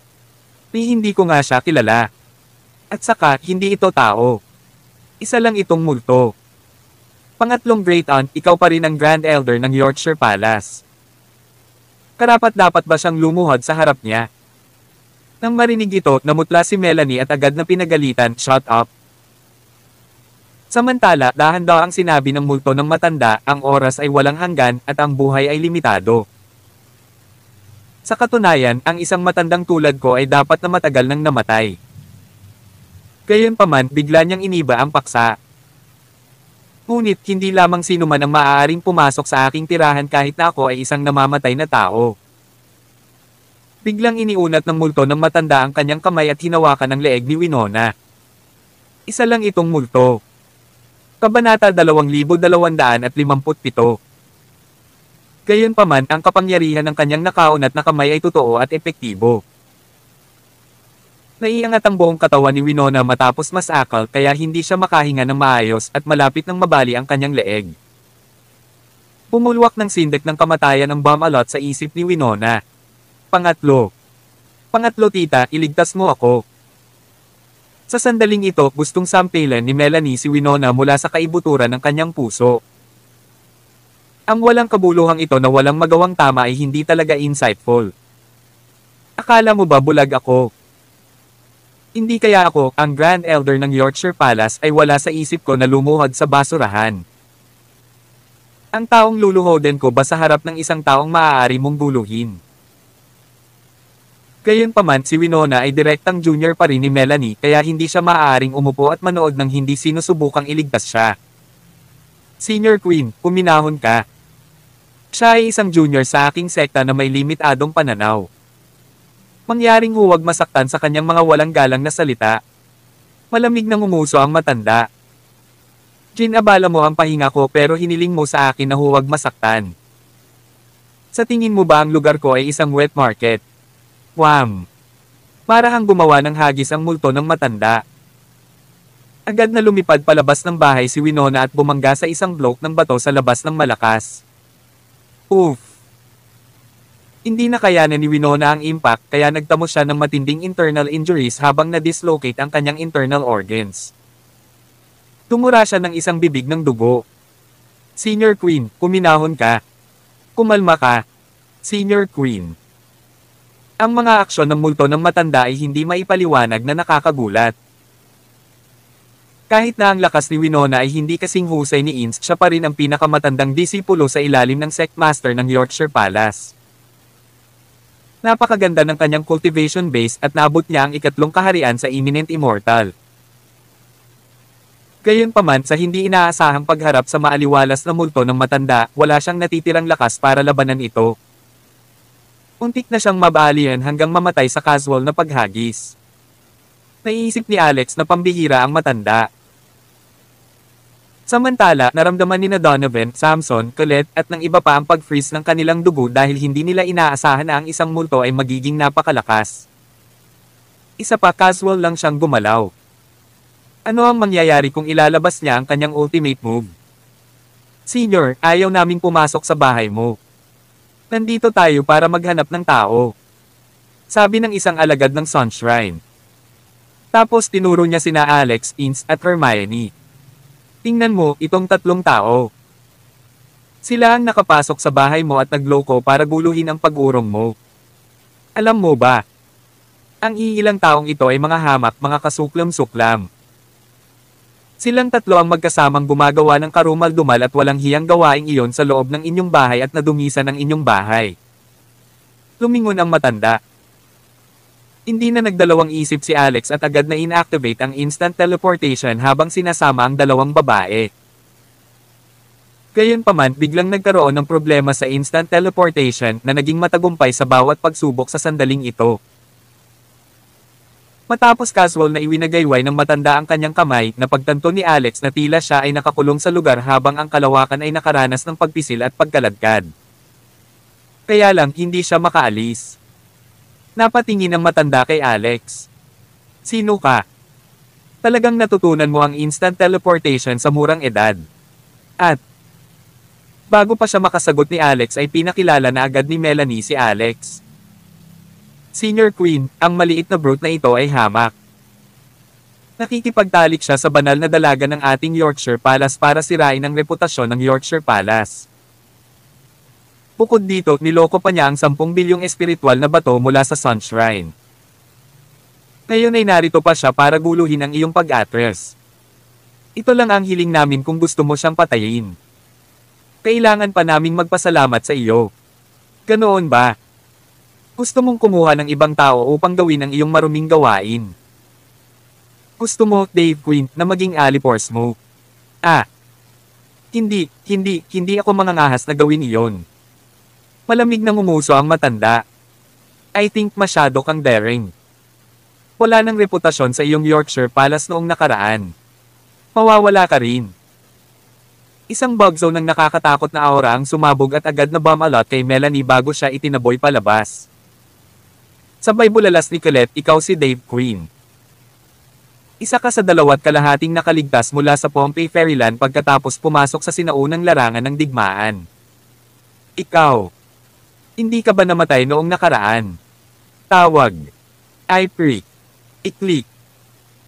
Hindi ko nga siya kilala. At saka, hindi ito tao. Isa lang itong multo. Pangatlong Great Aunt, ikaw pa rin ang Grand Elder ng Yorkshire Palace. Karapat-dapat ba siyang lumuhod sa harap niya? Nang marinig ito, namutla si Melanie at agad na pinagalitan, shut up. Samantala, dahan-dahan ang sinabi ng multo ng matanda, ang oras ay walang hanggan at ang buhay ay limitado. Sa katunayan, ang isang matandang tulad ko ay dapat na matagal nang namatay. Gayunpaman, bigla niyang iniba ang paksa. Ngunit, hindi lamang sino man ang maaaring pumasok sa aking tirahan kahit na ako ay isang namamatay na tao. Biglang iniunat ng multo ng matanda ang kanyang kamay at hinawakan ang leeg ni Winona. Isa lang itong multo. Kabanata 2257. Gayunpaman, ang kapangyarihan ng kanyang nakaunat na kamay ay totoo at epektibo. Naiangat ang buong katawan ni Winona matapos masakal kaya hindi siya makahinga ng maayos at malapit nang mabali ang kanyang leeg. Pumulwak ng sindak ng kamatayan ang bomb-alot sa isip ni Winona. Pangatlo, tita, iligtas mo ako. Sa sandaling ito, gustong sampilan ni Melanie si Winona mula sa kaibuturan ng kanyang puso. Ang walang kabuluhang ito na walang magawang tama ay hindi talaga insightful. Akala mo ba bulag ako? Hindi kaya ako, ang Grand Elder ng Yorkshire Palace ay wala sa isip ko na lumuhod sa basurahan. Ang taong luluhodin ko ba sa harap ng isang taong maaari mong guluhin? Gayunpaman, si Winona ay direktang junior pa rin ni Melanie kaya hindi siya maaaring umupo at manood ng hindi sinusubukang iligtas siya. Senior Queen, puminahon ka. Siya ay isang junior sa aking sekta na may limitadong pananaw. Mangyaring huwag masaktan sa kanyang mga walang galang na salita. Malamig nang umuso ang matanda. Ginabala mo ang pahinga ko pero hiniling mo sa akin na huwag masaktan. Sa tingin mo ba ang lugar ko ay isang wet market? Wham! Parang gumawa ng hagis ang multo ng matanda. Agad na lumipad palabas ng bahay si Winona at bumangga sa isang bloke ng bato sa labas ng malakas. Oof! Hindi na kayanan ni Winona ang impact kaya nagtamo siya ng matinding internal injuries habang na-dislocate ang kanyang internal organs. Tumura siya ng isang bibig ng dugo. Senior Queen, kuminahon ka. Kumalma ka. Senior Queen. Ang mga aksyon ng multo ng matanda ay hindi maipaliwanag na nakakagulat. Kahit na ang lakas ni Winona ay hindi kasing husay ni Ince, siya pa rin ang pinakamatandang disipulo sa ilalim ng Sectmaster ng Yorkshire Palace. Napakaganda ng kanyang cultivation base at naabot niya ang ikatlong kaharian sa Imminent Immortal. Gayunpaman, sa hindi inaasahang pagharap sa maaliwalas na multo ng matanda, wala siyang natitirang lakas para labanan ito. Untik na siyang mabalian hanggang mamatay sa casual na paghagis. Naiisip ni Alex na pambihira ang matanda. Samantala, naramdaman ni Donovan, Samson, Colette at ng iba pa ang pag-freeze ng kanilang dugo dahil hindi nila inaasahan na ang isang multo ay magiging napakalakas. Isa pa, casual lang siyang gumalaw. Ano ang mangyayari kung ilalabas niya ang kanyang ultimate move? Senior, ayaw naming pumasok sa bahay mo. Nandito tayo para maghanap ng tao. Sabi ng isang alagad ng Sunshrine. Tapos tinuro niya sina Alex, Ince at Hermione. Tingnan mo, itong tatlong tao. Sila ang nakapasok sa bahay mo at nagloko para guluhin ang pag-urong mo. Alam mo ba? Ang iilang taong ito ay mga hamak, mga kasuklam-suklam. Silang tatlo ang magkasamang gumagawa ng karumal-dumal at walang hiyang gawaing iyon sa loob ng inyong bahay at nadumisan ang inyong bahay. Lumingon ang matanda. Hindi na nagdalawang isip si Alex at agad na inactivate ang instant teleportation habang sinasama ang dalawang babae. Gayunpaman, biglang nagkaroon ng problema sa instant teleportation na naging matagumpay sa bawat pagsubok sa sandaling ito. Matapos casual na iwinagayway ng matanda ang kanyang kamay, napagtanto ni Alex na tila siya ay nakakulong sa lugar habang ang kalawakan ay nakaranas ng pagpisil at pagkaladkad. Kaya lang hindi siya makaalis. Napatingin ang matanda kay Alex. Sino ka? Talagang natutunan mo ang instant teleportation sa murang edad. At bago pa siya makasagot ni Alex ay pinakilala na agad ni Melanie si Alex. Senior Queen, ang maliit na brute na ito ay hamak. Nakikipagtalik siya sa banal na dalaga ng ating Yorkshire Palace para sirain ang reputasyon ng Yorkshire Palace. Bukod dito, niloko pa niya ang 10 bilyong espiritual na bato mula sa Sunshrine. Ngayon ay narito pa siya para guluhin ang iyong pag-atres. Ito lang ang hiling namin kung gusto mo siyang patayin. Kailangan pa naming magpasalamat sa iyo. Ganoon ba? Gusto mong kumuha ng ibang tao upang gawin ang iyong maruming gawain. Gusto mo, Dave Queen, na maging alipors mo. Hindi ako mangangahas na gawin iyon. Malamig na ngumuso ang matanda. I think masyado kang daring. Wala nang reputasyon sa iyong Yorkshire Palace noong nakaraan. Mawawala ka rin. Isang bugzone ng nakakatakot na aura ang sumabog at agad na bumalot kay Melanie bago siya itinaboy palabas. Sabay bulalas ni Colette, ikaw si Dave Queen. Isa ka sa 2.5 nakaligtas mula sa Pompeii Fairyland pagkatapos pumasok sa sinaunang larangan ng digmaan. Ikaw. Hindi ka ba namatay noong nakaraan? Tawag. I-freak. I-click.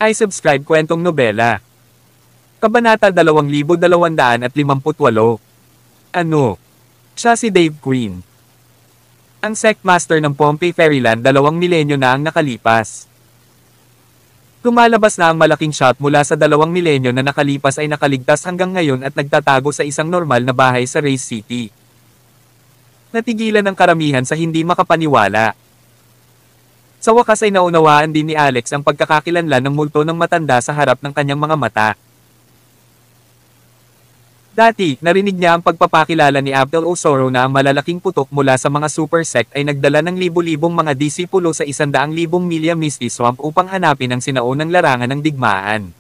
I-subscribe kwentong nobela. Kabanata 2258. Ano? Siya si Dave Queen. Ang Sectmaster ng Pompeii Fairyland 2 milenyo na ang nakalipas. Lumalabas na ang malaking shot mula sa 2 milenyo na nakalipas ay nakaligtas hanggang ngayon at nagtatago sa isang normal na bahay sa Race City. Natigilan ang karamihan sa hindi makapaniwala. Sa wakas ay naunawaan din ni Alex ang pagkakakilanlan ng multo ng matanda sa harap ng kanyang mga mata. Dati, narinig niya ang pagpapakilala ni Abdel Osoro na ang malalaking putok mula sa mga super sect ay nagdala ng libu-libong mga disipulo sa 100,000 milya Misty Swamp upang hanapin ang sinaunang larangan ng digmaan.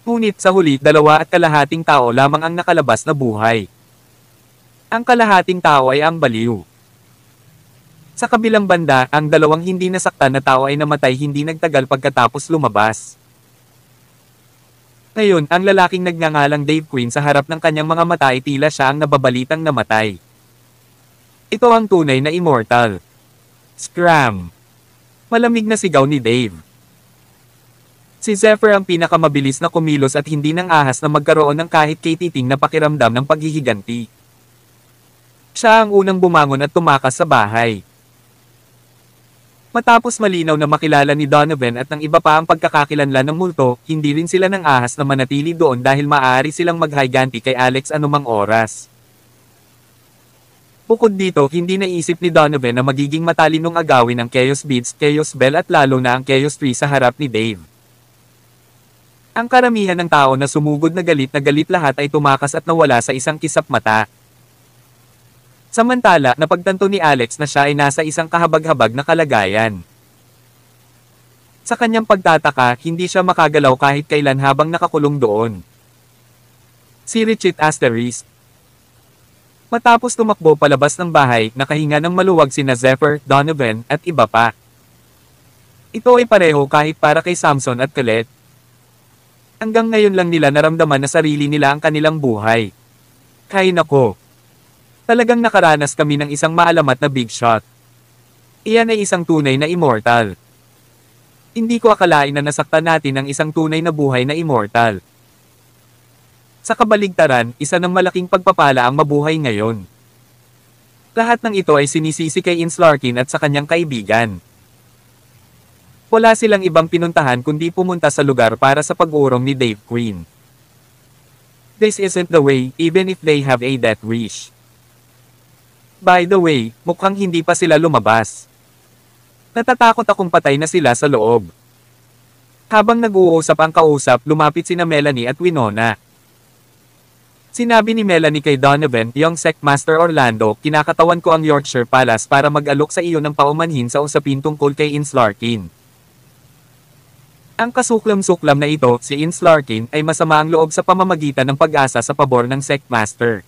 Ngunit sa huli, 2.5 tao lamang ang nakalabas na buhay. Ang kalahating tao ay ang baliw. Sa kabilang banda, ang 2 hindi nasaktan na tao ay namatay hindi nagtagal pagkatapos lumabas. Ngayon, ang lalaking nagngangalang Dave Queen sa harap ng kanyang mga mata ay tila siya ang nababalitang namatay. Ito ang tunay na immortal. Scram! Malamig na sigaw ni Dave. Si Zephyr ang pinakamabilis na kumilos at hindi nang ahas na magkaroon ng kahit katiting na pakiramdam ng paghihiganti. Siya ang unang bumangon at tumakas sa bahay. Matapos malinaw na makilala ni Donovan at ng iba pa ang pagkakakilanlan ng multo, hindi rin sila nang ahas na manatili doon dahil maaari silang maghiganti kay Alex anumang oras. Bukod dito, hindi naisip ni Donovan na magiging matalinong agawin ang Chaos Beads, Chaos Bell at lalo na ang Chaos Tree sa harap ni Dave. Ang karamihan ng tao na sumugod na galit lahat ay tumakas at nawala sa isang kisap mata. Samantala, napagtanto ni Alex na siya ay nasa isang kahabag-habag na kalagayan. Sa kanyang pagtataka, hindi siya makagalaw kahit kailan habang nakakulong doon. Si Richit Asterisk. Matapos tumakbo palabas ng bahay, nakahinga ng maluwag sina Zephyr, Donovan, at iba pa. Ito ay pareho kahit para kay Samson at Colette. Hanggang ngayon lang nila naramdaman na sarili nila ang kanilang buhay. Kay nako. Talagang nakaranas kami ng isang maalamat na big shot. Iyan ay isang tunay na immortal. Hindi ko akalain na nasaktan natin ang isang tunay na buhay na immortal. Sa kabaligtaran, isa ng malaking pagpapala ang mabuhay ngayon. Lahat ng ito ay sinisisi kay Ins Larkin at sa kanyang kaibigan. Wala silang ibang pinuntahan kundi pumunta sa lugar para sa pag-uurong ni Dave Quinn. This isn't the way, even if they have a death wish. By the way, mukhang hindi pa sila lumabas. Natatakot akong patay na sila sa loob. Habang nag-uusap ang kausap, lumapit sina Melanie at Winona. Sinabi ni Melanie kay Donovan, "Young Sectmaster Orlando, kinakatawan ko ang Yorkshire Palace para mag-alok sa iyo ng paumanhin sa usapin tungkol kay Ins Larkin." Ang kasuklam-suklam na ito, si Ins Larkin, ay masama ang loob sa pamamagitan ng pag-asa sa pabor ng Sectmaster.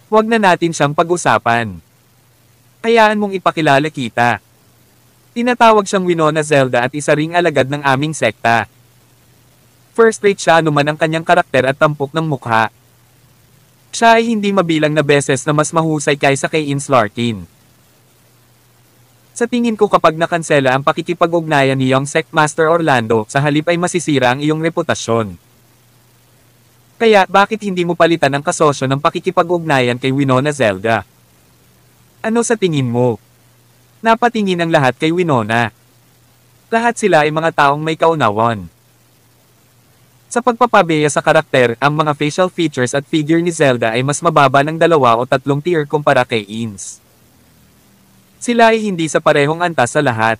Huwag na natin siyang pag-usapan. Hayaan mong ipakilala kita. Tinatawag siyang Winona Zelda at isa ring alagad ng aming sekta. First rate siya anuman ang kanyang karakter at tampok ng mukha. Siya ay hindi mabilang na beses na mas mahusay kaysa kay Ins Larkin. Sa tingin ko kapag nakansela ang pakikipag-ugnayan ni Young Sectmaster Orlando, sa halip ay masisira ang iyong reputasyon. Kaya, bakit hindi mo palitan ang kasosyo ng pakikipag-ugnayan kay Winona Zelda? Ano sa tingin mo? Napatingin ang lahat kay Winona. Lahat sila ay mga taong may kaunawan. Sa pagpapabeya sa karakter, ang mga facial features at figure ni Zelda ay mas mababa ng 2 o 3 tier kumpara kay Ins. Sila ay hindi sa parehong antas sa lahat.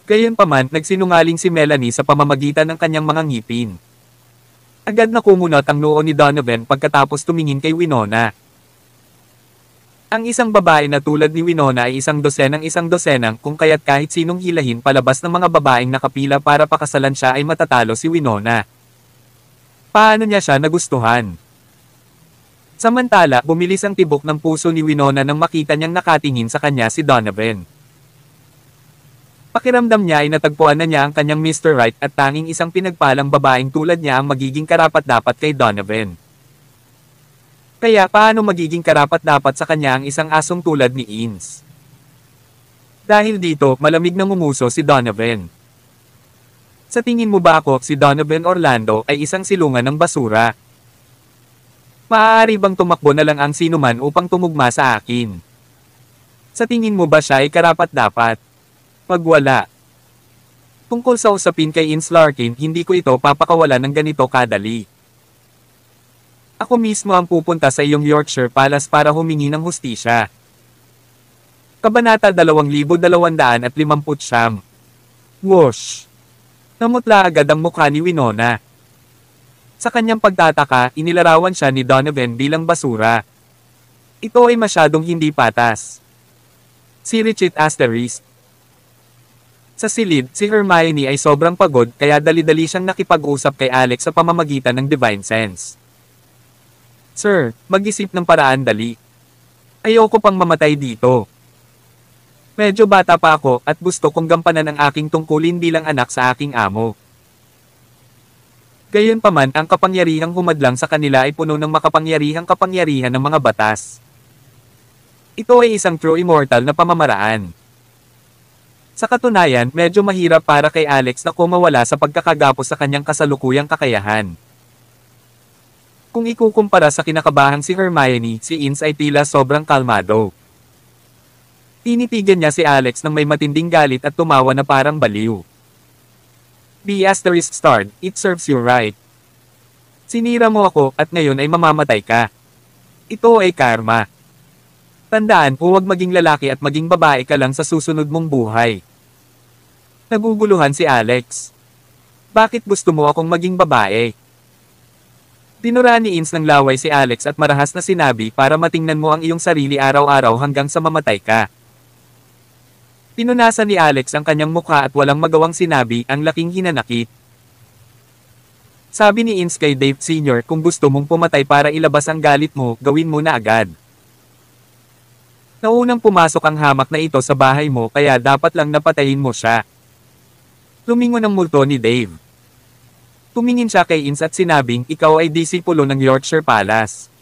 Gayunpaman, nagsinungaling si Melanie sa pamamagitan ng kanyang mga ngipin. Agad na kumunot ang noo ni Donovan pagkatapos tumingin kay Winona. Ang isang babae na tulad ni Winona ay isang dosenang kung kaya't kahit sinong hilahin palabas ng mga babaeng nakapila para pakasalan siya ay matatalo si Winona. Paano niya siya nagustuhan? Samantala, bumilis ang tibok ng puso ni Winona nang makita niyang nakatingin sa kanya si Donovan. Pakiramdam niya ay natagpuan na niya ang kanyang Mr. Right at tanging isang pinagpalang babaeng tulad niya ang magiging karapat-dapat kay Donovan. Kaya paano magiging karapat-dapat sa kanya ang isang asong tulad ni Ins? Dahil dito, malamig na ngumuso si Donovan. Sa tingin mo ba ako, si Donovan Orlando, ay isang silungan ng basura? Maaari bang tumakbo na lang ang sinuman upang tumugma sa akin? Sa tingin mo ba siya ay karapat-dapat? Pag wala. Tungkol sa usapin kay Ins Larkin, hindi ko ito papakawalan ng ganito kadali. Ako mismo ang pupunta sa iyong Yorkshire Palace para humingi ng hustisya. Kabanata 2259. Whoosh! Namutla agad ang mukha ni Winona. Sa kanyang pagtataka, inilarawan siya ni Donovan bilang basura. Ito ay masyadong hindi patas. Si Richit Asterisk. Sa silid, si Hermione ay sobrang pagod kaya dali-dali siyang nakipag-usap kay Alex sa pamamagitan ng Divine Sense. Sir, mag-isip ng paraan dali. Ayoko pang mamatay dito. Medyo bata pa ako at gusto kong gampanan ang aking tungkulin bilang anak sa aking amo. Gayunpaman, ang kapangyarihang humadlang sa kanila ay puno ng makapangyarihang kapangyarihan ng mga batas. Ito ay isang true immortal na pamamaraan. Sa katunayan, medyo mahirap para kay Alex na kumawala sa pagkakagapos sa kanyang kasalukuyang kakayahan. Kung ikukumpara sa kinakabahang si Hermione, si Ins ay tila sobrang kalmado. Tinitigan niya si Alex nang may matinding galit at tumawa na parang baliw. B****, it serves you right. Sinira mo ako at ngayon ay mamamatay ka. Ito ay karma. Tandaan, huwag maging lalaki at maging babae ka lang sa susunod mong buhay. Naguguluhan si Alex. Bakit gusto mo akong maging babae? Dinura ni Ins ng laway si Alex at marahas na sinabi para matingnan mo ang iyong sarili araw-araw hanggang sa mamatay ka. Pinunasan ni Alex ang kanyang mukha at walang magawang sinabi, ang laking hinanakit. Sabi ni Ins kay Dave Sr. kung gusto mong pumatay para ilabas ang galit mo, gawin mo na agad. Naunang pumasok ang hamak na ito sa bahay mo kaya dapat lang napatayin mo siya. Lumingon ang multo ni Dave. Tumingin siya kay Ins at sinabing ikaw ay disipulo ng Yorkshire Palace.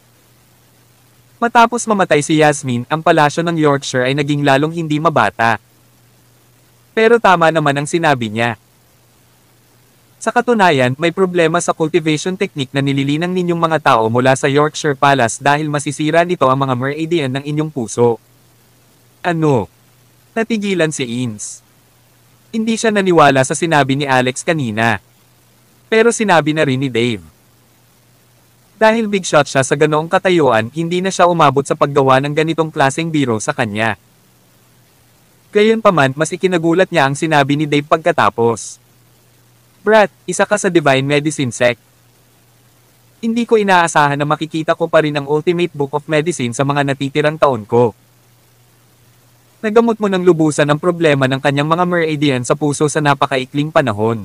Matapos mamatay si Yasmin, ang palasyo ng Yorkshire ay naging lalong hindi mabata. Pero tama naman ang sinabi niya. Sa katunayan, may problema sa cultivation technique na nililinang ninyong mga tao mula sa Yorkshire Palace dahil masisira nito ang mga meridian ng inyong puso. Ano? Natigilan si Ins. Hindi siya naniwala sa sinabi ni Alex kanina. Pero sinabi na rin ni Dave. Dahil big shot siya sa ganoong katayuan, hindi na siya umabot sa paggawa ng ganitong klaseng biro sa kanya. Gayunpaman, mas ikinagulat niya ang sinabi ni Dave pagkatapos. Brat, isa ka sa Divine Medicine Sect. Hindi ko inaasahan na makikita ko pa rin ang Ultimate Book of Medicine sa mga natitirang taon ko. Nagamot mo ng lubusan ang problema ng kanyang mga meridian sa puso sa napakaikling panahon.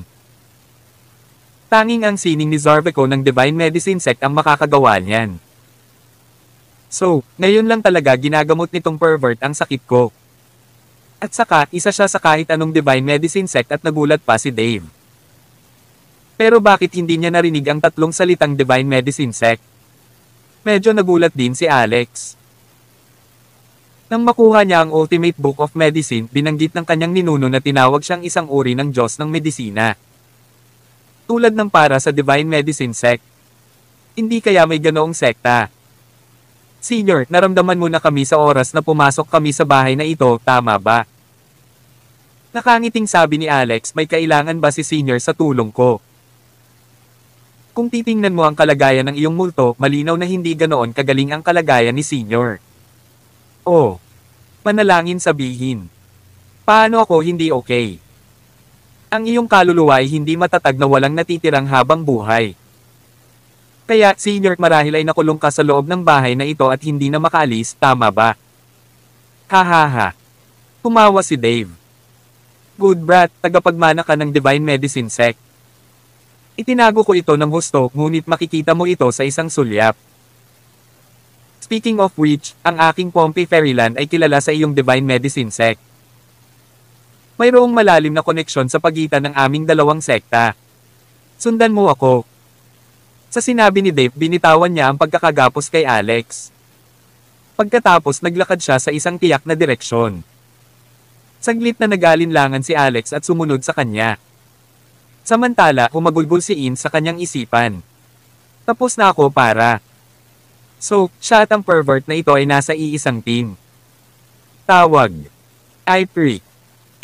Tanging ang sining ni Zarveco ng Divine Medicine Sect ang makakagawa niyan. So, ngayon lang talaga ginagamot nitong pervert ang sakit ko. At saka, isa siya sa kahit anong Divine Medicine Sect at nagulat pa si Dave. Pero bakit hindi niya narinig ang tatlong salitang Divine Medicine Sect? Medyo nagulat din si Alex. Nang makuha niya ang Ultimate Book of Medicine, binanggit ng kanyang ninuno na tinawag siyang isang uri ng Diyos ng medisina. Tulad ng para sa Divine Medicine Sect. Hindi kaya may ganoong sekta. Senior, naramdaman mo na kami sa oras na pumasok kami sa bahay na ito, tama ba? Nakangiting sabi ni Alex, may kailangan ba si Senior sa tulong ko? Kung titingnan mo ang kalagayan ng iyong multo, malinaw na hindi ganoon kagaling ang kalagayan ni Senior. Oh, manalangin sabihin. Paano ako hindi okay? Ang iyong kaluluwa ay hindi matatag na walang natitirang habang buhay. Kaya, Senior, marahil ay nakulong ka sa loob ng bahay na ito at hindi na makaalis, tama ba? Hahaha. Tumawa si Dave. Good brat, tagapagmana ka ng Divine Medicine Sect. Itinago ko ito ng husto, ngunit makikita mo ito sa isang sulyap. Speaking of which, ang aking Pompey Fairyland ay kilala sa iyong Divine Medicine Sect. Mayroong malalim na koneksyon sa pagitan ng aming dalawang sekta. Sundan mo ako. Sa sinabi ni Dave, binitawan niya ang pagkakagapos kay Alex. Pagkatapos naglakad siya sa isang tiyak na direksyon. Saglit na nag-alinlangan si Alex at sumunod sa kanya. Samantala, humagulgol si Ins sa kanyang isipan. Tapos na ako para. So, siya at ang pervert na ito ay nasa iisang team. Tawag. I-freak.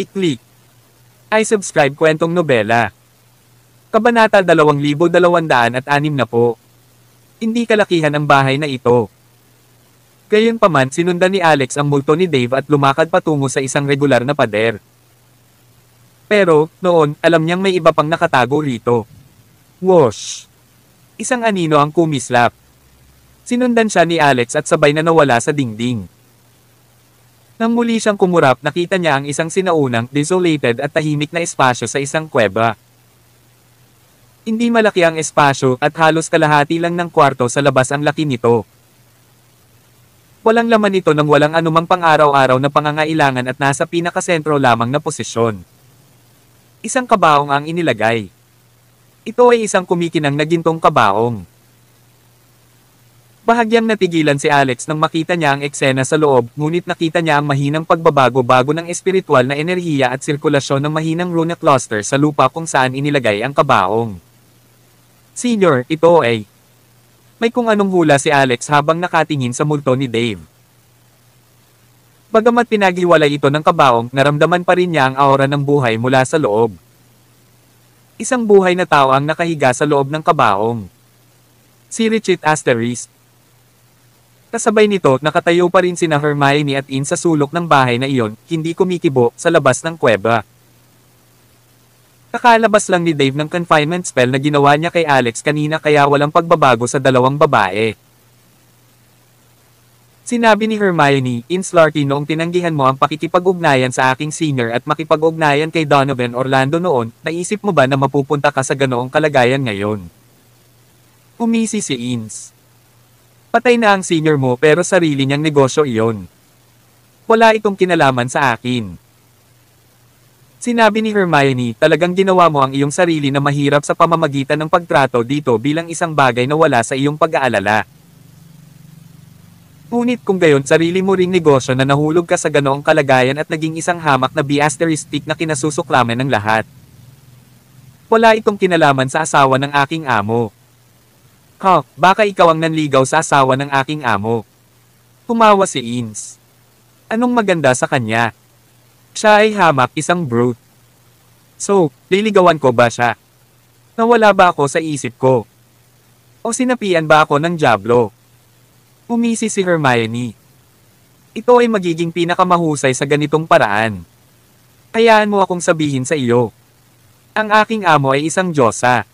I-click. I-subscribe kwentong nobela. Kabanata 2260 na po. Hindi kalakihan ang bahay na ito. Gayunpaman, sinundan ni Alex ang multo ni Dave at lumakad patungo sa isang regular na pader. Pero, noon, alam niyang may iba pang nakatago rito. Whoosh! Isang anino ang kumislap. Sinundan siya ni Alex at sabay na nawala sa dingding. Nang muli siyang kumurap, nakita niya ang isang sinaunang, desolated at tahimik na espasyo sa isang kuweba. Hindi malaki ang espasyo at halos kalahati lang ng kwarto sa labas ang laki nito. Walang laman ito nang walang anumang pang-araw-araw na pangangailangan at nasa pinakasentro lamang na posisyon. Isang kabaong ang inilagay. Ito ay isang kumikinang na gintong kabaong. Bahagyang natigilan si Alex nang makita niya ang eksena sa loob, ngunit nakita niya ang mahinang pagbabago-bago ng espiritual na enerhiya at sirkulasyon ng mahinang rune cluster sa lupa kung saan inilagay ang kabaong. Senior, ito ay... May kung anong hula si Alex habang nakatingin sa multo ni Dave. Bagamat pinaghiwalay ito ng kabaong, naramdaman pa rin niya ang aura ng buhay mula sa loob. Isang buhay na tao ang nakahiga sa loob ng kabaong. Si Richard Asterisk. Kasabay nito, nakatayo pa rin sina Hermione at Ins sa sulok ng bahay na iyon, hindi kumikibo, sa labas ng kuweba. Kakalabas lang ni Dave ng confinement spell na ginawa niya kay Alex kanina kaya walang pagbabago sa dalawang babae. Sinabi ni Hermione, Ins Larky, noong tinanggihan mo ang pakikipag-ugnayan sa aking senior at makipag-ugnayan kay Donovan Orlando noon, naisip mo ba na mapupunta ka sa ganoong kalagayan ngayon? Umisi si Ins. Patay na ang senior mo pero sarili niyang negosyo iyon. Wala itong kinalaman sa akin. Sinabi ni Hermione, talagang ginawa mo ang iyong sarili na mahirap sa pamamagitan ng pagtrato dito bilang isang bagay na wala sa iyong pag-aalala. Ngunit kung gayon sarili mo ring negosyo na nahulog ka sa ganoong kalagayan at naging isang hamak na biasteristic na kinasusuklaman ng lahat. Wala itong kinalaman sa asawa ng aking amo. Baka ikaw ang nanligaw sa asawa ng aking amo. Tumawa si Ins. Anong maganda sa kanya? Siya ay hamak, isang brute. So, liligawan ko ba siya? Nawala ba ako sa isip ko? O sinapian ba ako ng dyablo? Umisi si Hermione. Ito ay magiging pinakamahusay sa ganitong paraan. Hayaan mo akong sabihin sa iyo. Ang aking amo ay isang diyosa.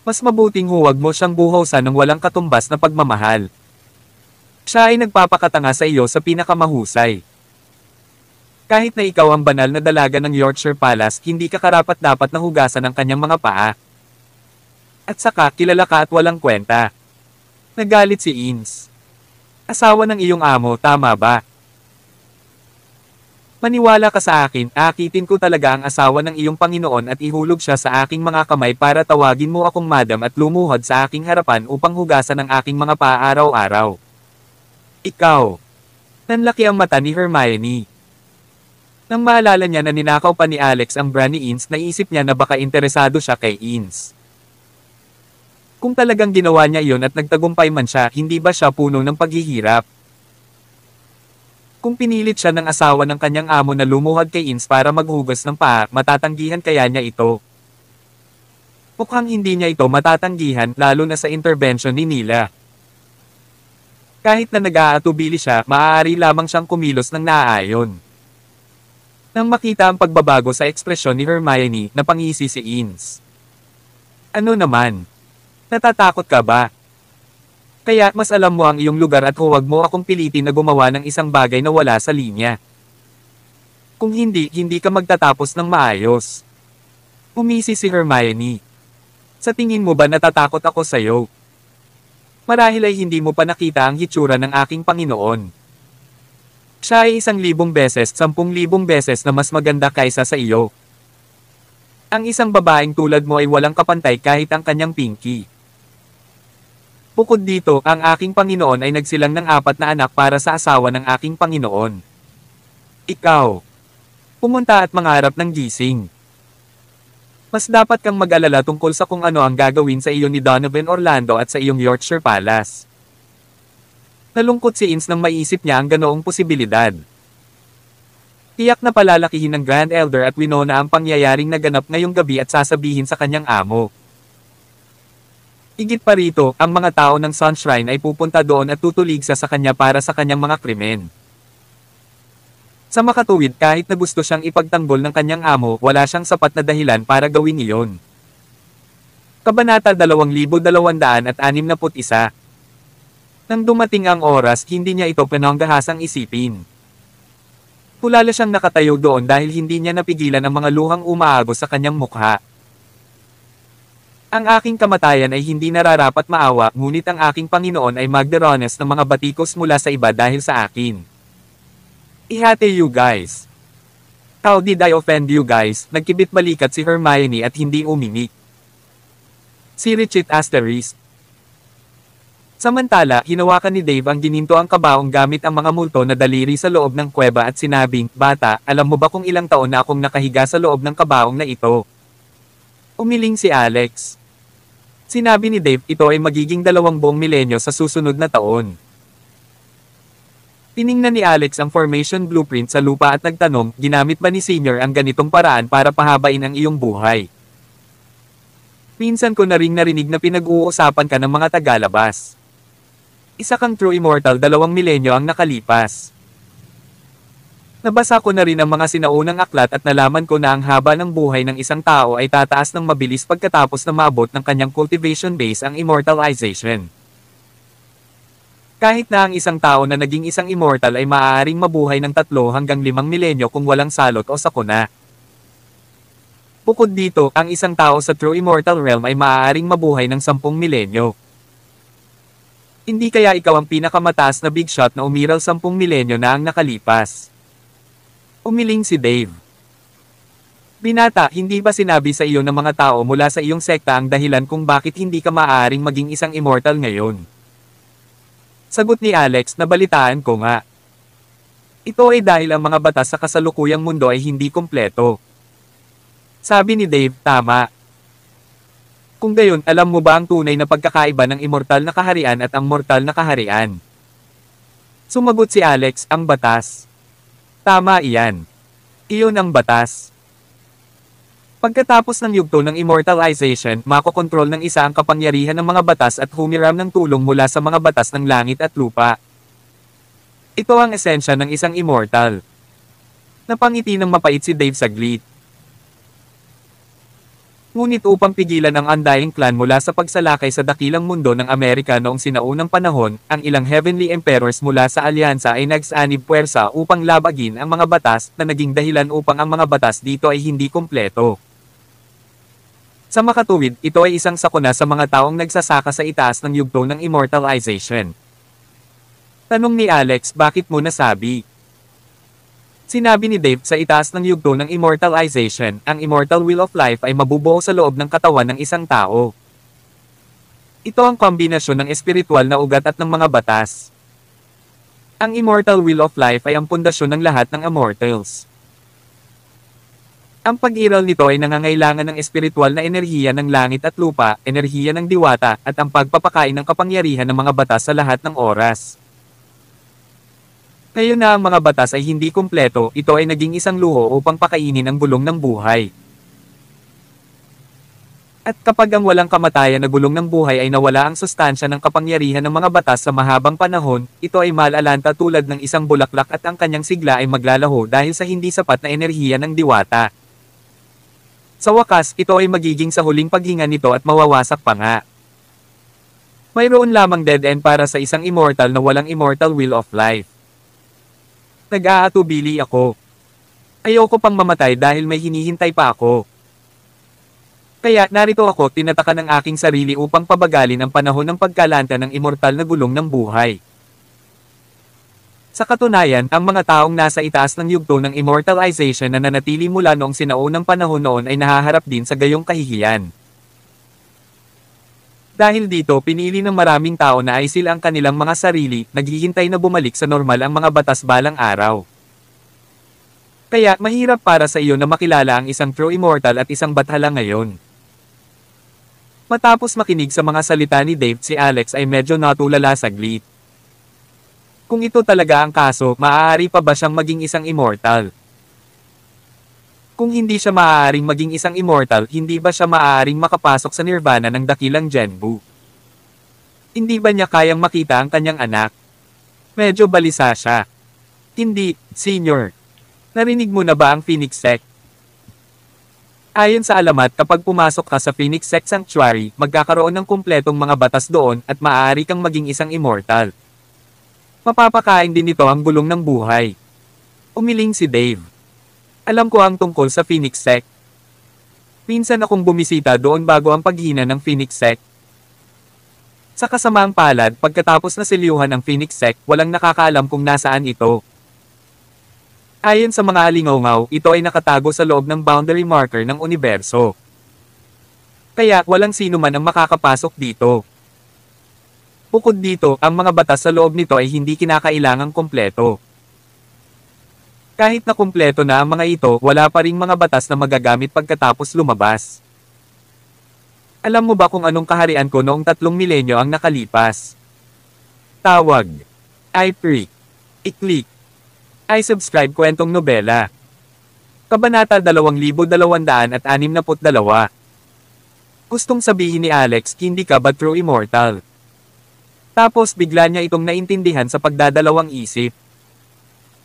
Mas mabuting huwag mo siyang buhusan ng walang katumbas na pagmamahal. Siya ay nagpapakatanga sa iyo sa pinakamahusay. Kahit na ikaw ang banal na dalaga ng Yorkshire Palace, hindi ka karapat-dapat na hugasan ang kanyang mga paa. At saka, kilala ka at walang kwenta. Nagalit si Ins. Asawa ng iyong amo, tama ba? Maniwala ka sa akin, akitin ko talaga ang asawa ng iyong Panginoon at ihulog siya sa aking mga kamay para tawagin mo akong madam at lumuhod sa aking harapan upang hugasan ang aking mga paa araw-araw. Ikaw. Nanlaki ang mata ni Hermione. Nang maalala niya na ninakaw pa ni Alex ang bra ni Ins, naisip niya na baka interesado siya kay Ins. Kung talagang ginawa niya iyon at nagtagumpay man siya, hindi ba siya puno ng paghihirap? Kung pinilit siya ng asawa ng kanyang amo na lumuhod kay Ins para maghugas ng paa, matatanggihan kaya niya ito? Mukhang hindi niya ito matatanggihan, lalo na sa intervention ni Nila. Kahit na nag-aatubili siya, maaari lamang siyang kumilos ng naaayon. Nang makita ang pagbabago sa ekspresyon ni Hermione, napangisi si Ins. Ano naman? Natatakot ka ba? Kaya mas alam mo ang iyong lugar at huwag mo akong pilitin na gumawa ng isang bagay na wala sa linya. Kung hindi, hindi ka magtatapos ng maayos. Umisi si Hermione. Sa tingin mo ba natatakot ako sa'yo? Marahil ay hindi mo pa nakita ang hitsura ng aking Panginoon. Siya ay 1,000 beses, 10,000 beses na mas maganda kaysa sa iyo. Ang isang babaeng tulad mo ay walang kapantay kahit ang kanyang pinky. Bukod dito, ang aking Panginoon ay nagsilang ng 4 na anak para sa asawa ng aking Panginoon. Ikaw. Pumunta at mangarap ng gising. Mas dapat kang mag-alala tungkol sa kung ano ang gagawin sa iyo ni Donovan Orlando at sa iyong Yorkshire Palace. Nalungkot si Ins nang maisip niya ang ganoong posibilidad. Tiyak na palalakihin ng Grand Elder at Winona ang pangyayaring naganap ngayong gabi at sasabihin sa kanyang amo. Higit pa rito, ang mga tao ng Sunshrine ay pupunta doon at tutuligsa sa kanya para sa kanyang mga krimen. Sa makatuwid, kahit na gusto siyang ipagtanggol ng kanyang amo, wala siyang sapat na dahilan para gawin iyon. Kabanata 2261. Nang dumating ang oras, hindi niya ito pinanggahasang isipin. Tulala siyang nakatayo doon dahil hindi niya napigilan ang mga luhang umaagos sa kanyang mukha. Ang aking kamatayan ay hindi nararapat maawa, ngunit ang aking Panginoon ay magderones ng mga batikos mula sa iba dahil sa akin. Ihate you guys. How did I offend you guys? Nagkibit balikat si Hermione at hindi umimik. Si Richard Asterisk. Samantala, hinawakan ni Dave ang gininto ang kabaong gamit ang mga multo na daliri sa loob ng kuweba at sinabing, "Bata, alam mo ba kung ilang taon na akong nakahiga sa loob ng kabaong na ito?" Umiling si Alex. Sinabi ni Dave, ito ay magiging 2 buong milenyo sa susunod na taon. Tiningnan ni Alex ang formation blueprint sa lupa at nagtanong, ginamit ba ni Senior ang ganitong paraan para pahabain ang iyong buhay? Minsan ko na ring narinig na pinag-uusapan ka ng mga tagalabas. Isa kang true immortal, 2 milenyo ang nakalipas. Nabasa ko na rin ang mga sinaunang aklat at nalaman ko na ang haba ng buhay ng isang tao ay tataas ng mabilis pagkatapos na maabot ng kanyang cultivation base ang immortalization. Kahit na ang isang tao na naging isang immortal ay maaaring mabuhay ng 3 hanggang 5 milenyo kung walang salot o sakuna. Bukod dito, ang isang tao sa True Immortal Realm ay maaaring mabuhay ng 10 milenyo. Hindi kaya ikaw ang pinakamataas na big shot na umiral 10 milenyo na ang nakalipas? Umiling si Dave. Binata, hindi ba sinabi sa iyo ng mga tao mula sa iyong sekta ang dahilan kung bakit hindi ka maaaring maging isang immortal ngayon? Sagot ni Alex, nabalitaan ko nga. Ito ay dahil ang mga batas sa kasalukuyang mundo ay hindi kumpleto. Sabi ni Dave, tama. Kung gayon, alam mo ba ang tunay na pagkakaiba ng immortal na kaharian at ang mortal na kaharian? Sumagot si Alex, ang batas. Tama iyan. Iyon ang batas. Pagkatapos ng yugto ng immortalization, makokontrol ng isa ang kapangyarihan ng mga batas at humiram ng tulong mula sa mga batas ng langit at lupa. Ito ang esensya ng isang immortal. Napangiti ng mapait si Dave saglit. Ngunit upang pigilan ang Undying Clan mula sa pagsalakay sa dakilang mundo ng Amerika noong sinaunang panahon, ang ilang Heavenly Emperors mula sa alyansa ay nagsanib puwersa upang labagin ang mga batas na naging dahilan upang ang mga batas dito ay hindi kumpleto. Sa makatuwid, ito ay isang sakuna sa mga taong nagsasaka sa itaas ng yugto ng immortalization. Tanong ni Alex, bakit mo nasabi? Sinabi ni Dave, sa itaas ng yugto ng immortalization, ang immortal will of life ay mabubuo sa loob ng katawan ng isang tao. Ito ang kombinasyon ng espiritual na ugat at ng mga batas. Ang immortal will of life ay ang pundasyon ng lahat ng immortals. Ang pag-iral nito ay nangangailangan ng espiritual na enerhiya ng langit at lupa, enerhiya ng diwata, at ang pagpapakain ng kapangyarihan ng mga batas sa lahat ng oras. Ngayon na ang mga batas ay hindi kumpleto, ito ay naging isang luho upang pakainin ang bulong ng buhay. At kapag ang walang kamatayan na bulong ng buhay ay nawala ang sustansya ng kapangyarihan ng mga batas sa mahabang panahon, ito ay malalanta tulad ng isang bulaklak at ang kanyang sigla ay maglalaho dahil sa hindi sapat na enerhiya ng diwata. Sa wakas, ito ay magiging sa huling paghinga nito at mawawasak pa nga. Mayroon lamang dead end para sa isang immortal na walang immortal will of life. Nag-aatubili ako. Ayoko pang mamatay dahil may hinihintay pa ako. Kaya narito ako, tinatakan ng aking sarili upang pabagalin ang panahon ng pagkalanta ng immortal na gulong ng buhay. Sa katunayan, ang mga taong nasa itaas ng yugto ng immortalization na nanatili mula noong sinaunang panahon noon ay nahaharap din sa gayong kahihiyan. Dahil dito, pinili ng maraming tao na aisil ang kanilang mga sarili, naghihintay na bumalik sa normal ang mga batas balang araw. Kaya, mahirap para sa iyo na makilala ang isang true immortal at isang bathala ngayon. Matapos makinig sa mga salita ni Dave, si Alex ay medyo natulala saglit. Kung ito talaga ang kaso, maaari pa ba siyang maging isang immortal? Kung hindi siya maaaring maging isang immortal, hindi ba siya maaaring makapasok sa nirvana ng dakilang Genbu? Hindi ba niya kayang makita ang kanyang anak? Medyo balisa siya. Hindi, Senior. Narinig mo na ba ang Phoenix Sect? Ayon sa alamat, kapag pumasok ka sa Phoenix Sect Sanctuary, magkakaroon ng kumpletong mga batas doon at maaari kang maging isang immortal. Mapapakain din ito ang bulong ng buhay. Umiling si Dave. Alam ko ang tungkol sa Phoenix Sect. Minsan akong bumisita doon bago ang paghina ng Phoenix Sect. Sa kasamaang palad, pagkatapos na siliuhan ang Phoenix Sect, walang nakakaalam kung nasaan ito. Ayon sa mga alingaw-ngaw, ito ay nakatago sa loob ng boundary marker ng universo. Kaya, walang sino man ang makakapasok dito. Bukod dito, ang mga batas sa loob nito ay hindi kinakailangang kompleto. Kahit na kumpleto na ang mga ito, wala pa ring mga batas na magagamit pagkatapos lumabas. Alam mo ba kung anong kaharian ko noong 3 milenyo ang nakalipas? Tawag. I-freak. I-click. I-subscribe kwentong nobela. Kabanata 2262. Gustong sabihin ni Alex, hindi ka ba true immortal? Tapos bigla niya itong naintindihan sa pagdadalawang isip.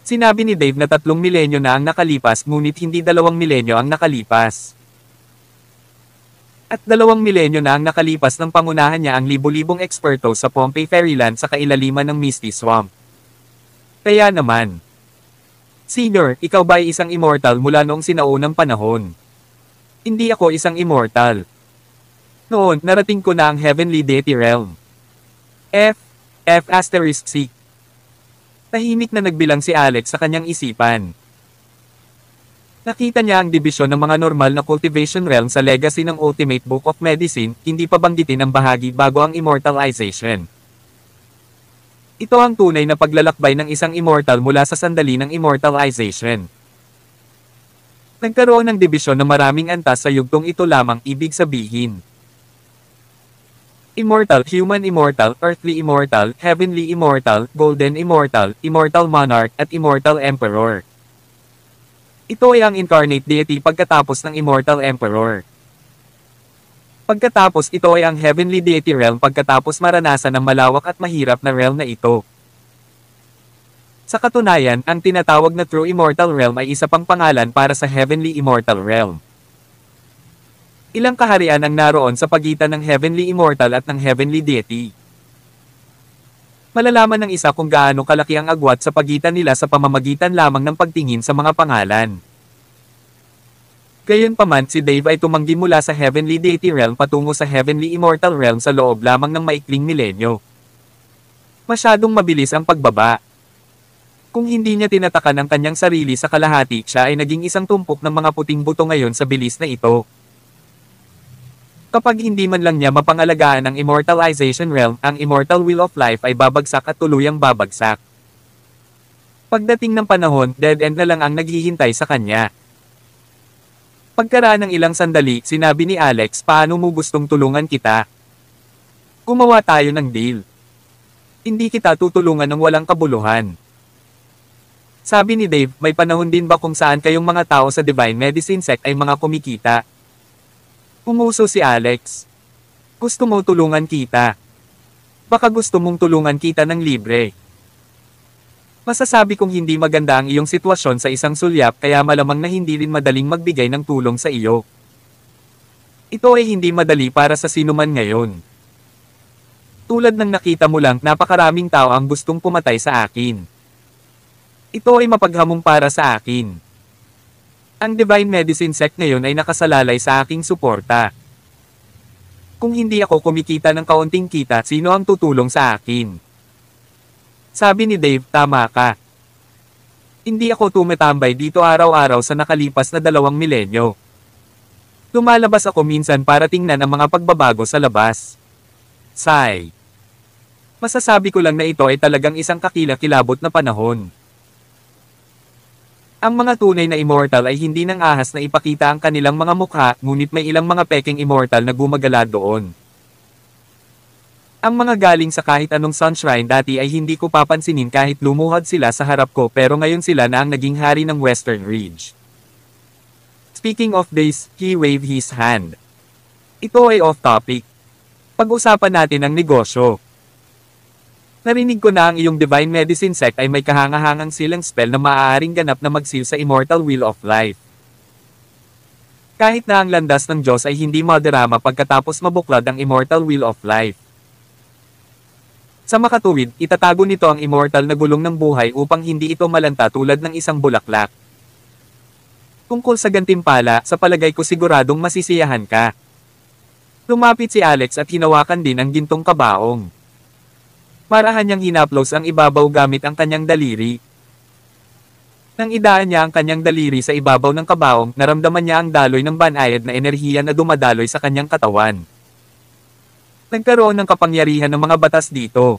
Sinabi ni Dave na 3 milenyo na ang nakalipas ngunit hindi 2 milenyo ang nakalipas. At 2 milenyo na ang nakalipas ng pangunahan niya ang libo-libong eksperto sa Pompeii Fairyland sa kailaliman ng Misty Swamp. Kaya naman, Senior, ikaw ba ay isang immortal mula noong sinaunang panahon? Hindi ako isang immortal. Noon, narating ko na ang Heavenly Deity Realm. F asterisk C. Tahimik na nagbilang si Alex sa kanyang isipan. Nakita niya ang dibisyon ng mga normal na cultivation realm sa legacy ng Ultimate Book of Medicine, hindi pa banggitin ang bahagi bago ang immortalization. Ito ang tunay na paglalakbay ng isang immortal mula sa sandali ng immortalization. Nagkaroon ng dibisyon na maraming antas sa yugtong ito lamang ibig sabihin. Immortal, Human Immortal, Earthly Immortal, Heavenly Immortal, Golden Immortal, Immortal Monarch, at Immortal Emperor. Ito ay ang incarnate deity pagkatapos ng Immortal Emperor. Pagkatapos ito ay ang Heavenly Deity Realm pagkatapos maranasan ng malawak at mahirap na realm na ito. Sa katunayan, ang tinatawag na True Immortal Realm ay isa pang pangalan para sa Heavenly Immortal Realm. Ilang kaharian ang naroon sa pagitan ng Heavenly Immortal at ng Heavenly Deity. Malalaman ng isa kung gaano kalaki ang agwat sa pagitan nila sa pamamagitan lamang ng pagtingin sa mga pangalan. Gayunpaman si Dave ay tumanggi mula sa Heavenly Deity Realm patungo sa Heavenly Immortal Realm sa loob lamang ng maikling milenyo. Masyadong mabilis ang pagbaba. Kung hindi niya tinatakan ang kanyang sarili sa kalahati, siya ay naging isang tumpok ng mga puting buto ngayon sa bilis na ito. Kapag hindi man lang niya mapangalagaan ang Immortalization Realm, ang Immortal Wheel of Life ay babagsak at tuluyang babagsak. Pagdating ng panahon, dead end na lang ang naghihintay sa kanya. Pagkaraan ng ilang sandali, sinabi ni Alex, paano mo gustong tulungan kita? Gumawa tayo ng deal. Hindi kita tutulungan ng walang kabuluhan. Sabi ni Dave, may panahon din ba kung saan kayong mga tao sa Divine Medicine Sect ay mga kumikita? Umuso si Alex. Gusto mo tulungan kita? Baka gusto mong tulungan kita ng libre. Masasabi kong hindi maganda ang iyong sitwasyon sa isang sulyap kaya malamang na hindi rin madaling magbigay ng tulong sa iyo. Ito ay hindi madali para sa sinuman ngayon. Tulad ng nakita mo lang, napakaraming tao ang gustong pumatay sa akin. Ito ay mapaghamong para sa akin. Ang Divine Medicine Sect ngayon ay nakasalalay sa aking suporta. Kung hindi ako kumikita ng kaunting kita, sino ang tutulong sa akin? Sabi ni Dave, tama ka. Hindi ako tumatambay dito araw-araw sa nakalipas na 2 milenyo. Lumalabas ako minsan para tingnan ang mga pagbabago sa labas. Sigh. Masasabi ko lang na ito ay talagang isang kakilakilabot na panahon. Ang mga tunay na immortal ay hindi nang ahas na ipakita ang kanilang mga mukha, ngunit may ilang mga peking immortal na gumagala doon. Ang mga galing sa kahit anong Sunshrine dati ay hindi ko papansinin kahit lumuhod sila sa harap ko, pero ngayon sila na ang naging hari ng Western Ridge. Speaking of this, he waved his hand. Ito ay off topic. Pag-usapan natin ang negosyo. Narinig ko na ang iyong Divine Medicine Sect ay may kahangahangang silang spell na maaaring ganap na mag-seal sa Immortal Wheel of Life. Kahit na ang landas ng Diyos ay hindi madarama pagkatapos mabuklad ang Immortal Wheel of Life. Sa makatuwid, itatago nito ang immortal na gulong ng buhay upang hindi ito malanta tulad ng isang bulaklak. Tungkol sa gantimpala, sa palagay ko siguradong masisiyahan ka. Lumapit si Alex at hinawakan din ang gintong kabaong. Marahan niyang hinaplos ang ibabaw gamit ang kanyang daliri. Nang idaan niya ang kanyang daliri sa ibabaw ng kabaong, naramdaman niya ang daloy ng banayad na enerhiya na dumadaloy sa kanyang katawan. Nagkaroon ng kapangyarihan ng mga batas dito.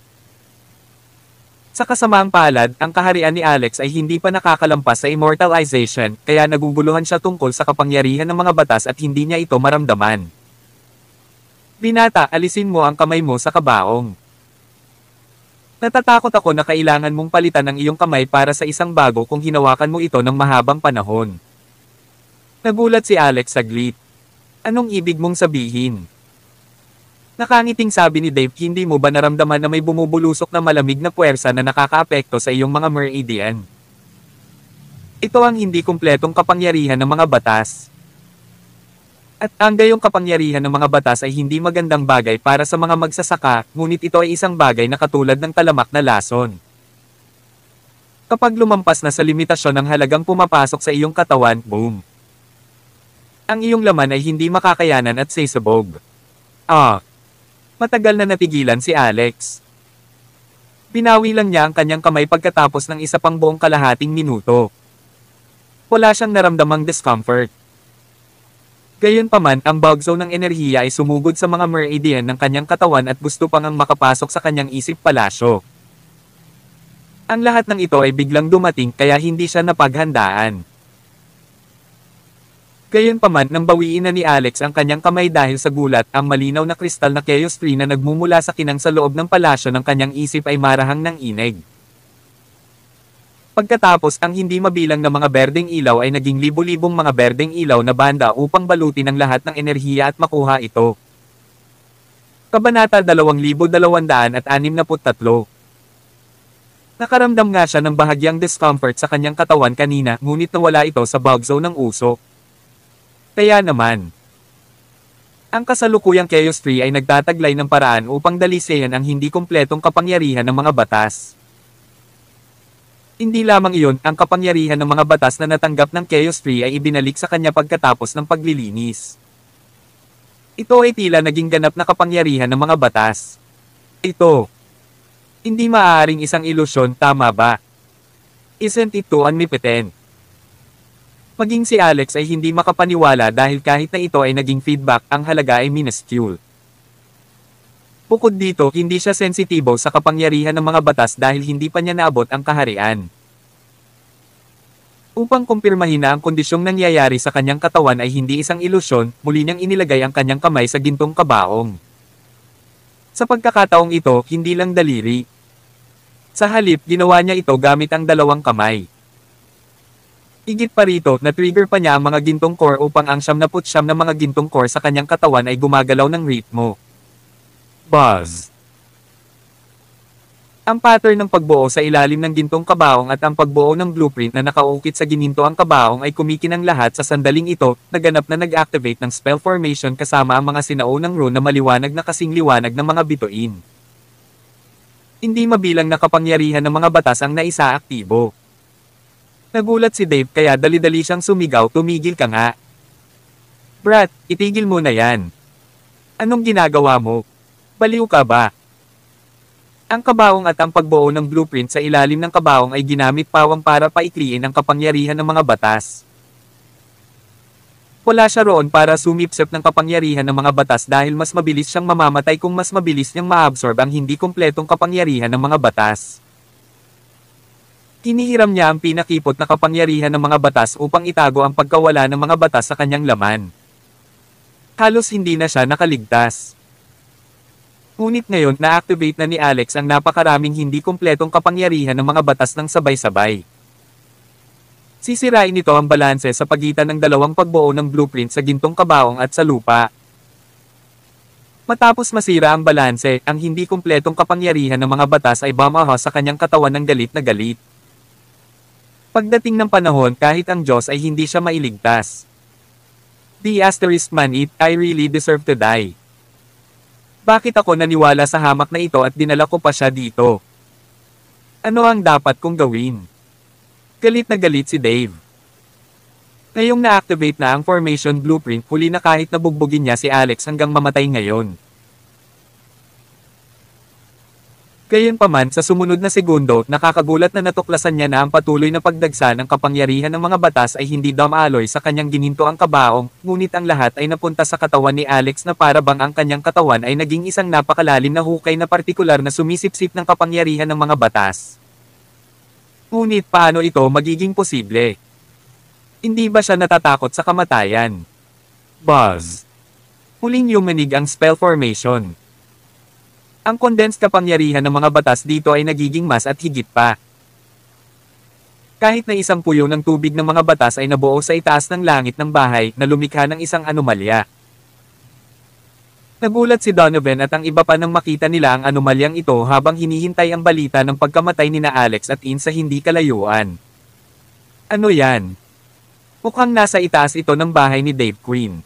Sa kasamaang palad, ang kaharian ni Alex ay hindi pa nakakalampas sa immortalization, kaya naguguluhan siya tungkol sa kapangyarihan ng mga batas at hindi niya ito maramdaman. Binata, alisin mo ang kamay mo sa kabaong. Natatakot ako na kailangan mong palitan ang iyong kamay para sa isang bago kung hinawakan mo ito ng mahabang panahon. Nagulat si Alex saglit. Anong ibig mong sabihin? Nakangiting sabi ni Dave, hindi mo ba naramdaman na may bumubulusok na malamig na puwersa na nakakaapekto sa iyong mga meridian? Ito ang hindi kumpletong kapangyarihan ng mga batas. At ang gayong kapangyarihan ng mga batas ay hindi magandang bagay para sa mga magsasaka, ngunit ito ay isang bagay na katulad ng talamak na lason. Kapag lumampas na sa limitasyon ng halagang pumapasok sa iyong katawan, boom! Ang iyong laman ay hindi makakayanan at sasabog. Ah. Matagal na natigilan si Alex. Binawi lang niya ang kanyang kamay pagkatapos ng isa pang buong kalahating minuto. Wala siyang naramdamang discomfort. Gayunpaman, ang bug zone ng enerhiya ay sumugod sa mga meridian ng kanyang katawan at gusto pang ang makapasok sa kanyang isip palasyo. Ang lahat ng ito ay biglang dumating kaya hindi siya napaghandaan. Gayunpaman, nang bawiin na ni Alex ang kanyang kamay dahil sa gulat, ang malinaw na kristal na chaos tree na nagmumula sa kinang sa loob ng palasyo ng kanyang isip ay marahang ng inig. Pagkatapos, ang hindi mabilang na mga berdeng ilaw ay naging libo-libong mga berdeng ilaw na banda upang balutin ang lahat ng enerhiya at makuha ito. Kabanata 2263. Nakaramdam nga siya ng bahagyang discomfort sa kanyang katawan kanina, ngunit nawala ito sa bug zone ng usok. Kaya naman, ang kasalukuyang chaos tree ay nagtataglay ng paraan upang dalisayan ang hindi kumpletong kapangyarihan ng mga batas. Hindi lamang iyon, ang kapangyarihan ng mga batas na natanggap ng chaos tree ay ibinalik sa kanya pagkatapos ng paglilinis. Ito ay tila naging ganap na kapangyarihan ng mga batas. Ito. Hindi maaaring isang ilusyon, tama ba? Isn't it too omnipotent? Maging si Alex ay hindi makapaniwala dahil kahit na ito ay naging feedback, ang halaga ay minuscule. Bukod dito, hindi siya sensitibo sa kapangyarihan ng mga batas dahil hindi pa niya naabot ang kaharian. Upang kumpirmahin na ang kondisyong nangyayari sa kanyang katawan ay hindi isang ilusyon, muli niyang inilagay ang kanyang kamay sa gintong kabaong. Sa pagkakataong ito, hindi lang daliri. Sa halip, ginawa niya ito gamit ang dalawang kamay. Higit pa rito, na-trigger pa niya ang mga gintong core upang ang 79 na mga gintong core sa kanyang katawan ay gumagalaw ng ritmo. Buzz. Ang pattern ng pagbuo sa ilalim ng gintong kabaong at ang pagbuo ng blueprint na nakaukit sa gininto ang kabaong ay kumikinang lahat sa sandaling ito, naganap na nag-activate ng spell formation kasama ang mga sinaunang rune na maliwanag na kasing liwanag ng mga bituin. Hindi mabilang na kapangyarihan ng mga batas ang naisaaktibo. Nagulat si Dave kaya dali-dali siyang sumigaw, tumigil ka nga. Brat, itigil mo na yan. Anong ginagawa mo? Baliw ka ba? Ang kabaong at ang pagbuo ng blueprint sa ilalim ng kabaong ay ginamit pawang para paikliin ang kapangyarihan ng mga batas. Wala siya roon para sumipsip ng kapangyarihan ng mga batas dahil mas mabilis siyang mamamatay kung mas mabilis niyang maabsorb ang hindi kumpletong kapangyarihan ng mga batas. Hinihiram niya ang pinakipot na kapangyarihan ng mga batas upang itago ang pagkawala ng mga batas sa kanyang laman. Halos hindi na siya nakaligtas. Ngunit ngayon na-activate na ni Alex ang napakaraming hindi kumpletong kapangyarihan ng mga batas ng sabay-sabay. Sisirain nito ang balanse sa pagitan ng dalawang pagbuo ng blueprint sa gintong kabaong at sa lupa. Matapos masira ang balanse, ang hindi kumpletong kapangyarihan ng mga batas ay bumahos sa kanyang katawan ng galit na galit. Pagdating ng panahon, kahit ang Diyos ay hindi siya mailigtas. The asterisk man it, I really deserve to die. Bakit ako naniwala sa hamak na ito at dinala ko pa siya dito? Ano ang dapat kong gawin? Galit na galit si Dave. Ngayong na-activate na ang formation blueprint, huli na kahit nabugbugin niya si Alex hanggang mamatay ngayon. Gayunpaman, sa sumunod na segundo, nakakagulat na natuklasan niya na ang patuloy na pagdagsa ng kapangyarihan ng mga batas ay hindi dumaloy sa kanyang gininto ang kabaong, ngunit ang lahat ay napunta sa katawan ni Alex na para bang ang kanyang katawan ay naging isang napakalalim na hukay na partikular na sumisipsip ng kapangyarihan ng mga batas. Ngunit paano ito magiging posible? Hindi ba siya natatakot sa kamatayan? Buzz. Muling yumanig ang spell formation. Ang condensed kapangyarihan ng mga batas dito ay nagiging mas at higit pa. Kahit na isang puyo ng tubig ng mga batas ay nabuo sa itaas ng langit ng bahay na lumikha ng isang anomalya. Nagulat si Donovan at ang iba pa nang makita nila ang anomalyang ito habang hinihintay ang balita ng pagkamatay nina Alex at In sa hindi kalayuan. Ano yan? Mukhang nasa itaas ito ng bahay ni Dave Quinn.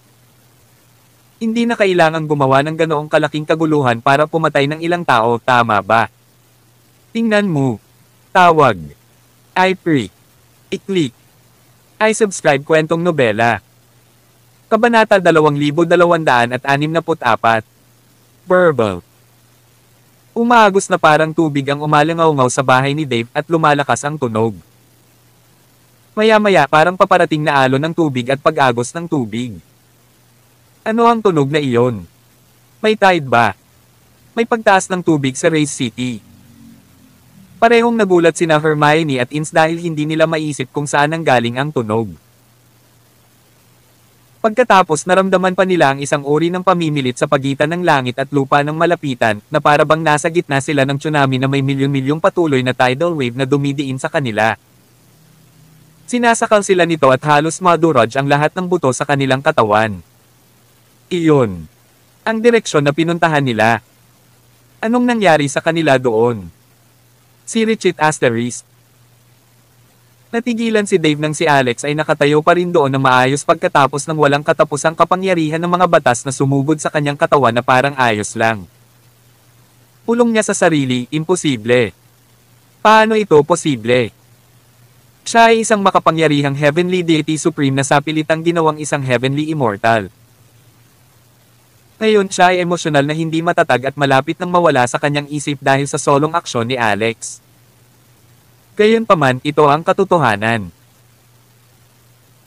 Hindi na kailangang gumawa ng ganoong kalaking kaguluhan para pumatay ng ilang tao, tama ba? Tingnan mo. Tawag. I-freak. I-click. I-subscribe kwentong nobela. Kabanata 2264. Verbal. Umaagos na parang tubig ang umalangaw-ngaw sa bahay ni Dave at lumalakas ang tunog. Maya-maya parang paparating na alon ng tubig at pag-agos ng tubig. Ano ang tunog na iyon? May tide ba? May pagtaas ng tubig sa Race City. Parehong nagulat sina Hermione at Ins dahil hindi nila maisip kung saan nanggaling ang tunog. Pagkatapos naramdaman pa nila ang isang uri ng pamimilit sa pagitan ng langit at lupa ng malapitan, na para bang nasa gitna sila ng tsunami na may milyon-milyong patuloy na tidal wave na dumidiin sa kanila. Sinasakal sila nito at halos madurog ang lahat ng buto sa kanilang katawan. Iyon ang direksyon na pinuntahan nila. Anong nangyari sa kanila doon? Si Richie Asterisk. Natigilan si Dave nang si Alex ay nakatayo pa rin doon na maayos pagkatapos ng walang katapusang kapangyarihan ng mga batas na sumugod sa kanyang katawan na parang ayos lang. Pulong niya sa sarili, imposible. Paano ito posible? Siya ay isang makapangyarihang heavenly deity supreme na sapilitang ginawang isang heavenly immortal. Ngayon siya ay emosyonal na hindi matatag at malapit nang mawala sa kanyang isip dahil sa solong aksyon ni Alex. Gayunpaman, ito ang katotohanan.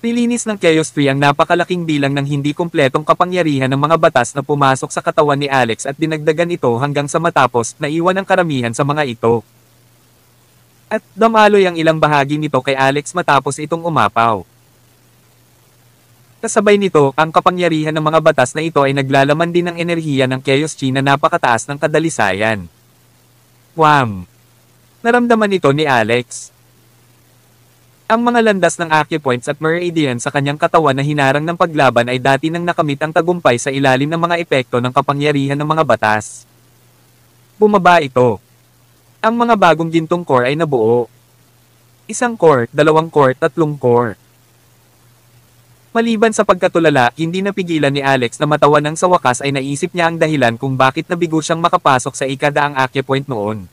Nilinis ng Chaos Tree ang napakalaking bilang ng hindi kumpletong kapangyarihan ng mga batas na pumasok sa katawan ni Alex at dinagdagan ito hanggang sa matapos naiwan ang karamihan sa mga ito. At damaloy ang ilang bahagi nito kay Alex matapos itong umapaw. Kasabay nito, ang kapangyarihan ng mga batas na ito ay naglalaman din ng enerhiya ng Chaos Chi na napakataas ng kadalisayan. Wham! Naramdaman ito ni Alex. Ang mga landas ng acupoints at meridian sa kanyang katawan na hinarang ng paglaban ay dati nang nakamit ang tagumpay sa ilalim ng mga epekto ng kapangyarihan ng mga batas. Bumaba ito. Ang mga bagong gintong core ay nabuo. 1 core, 2 core, 3 core. Maliban sa pagkatulala, hindi napigilan ni Alex na matawa nang sa wakas ay naisip niya ang dahilan kung bakit nabigo siyang makapasok sa ikadaang acupoint noon.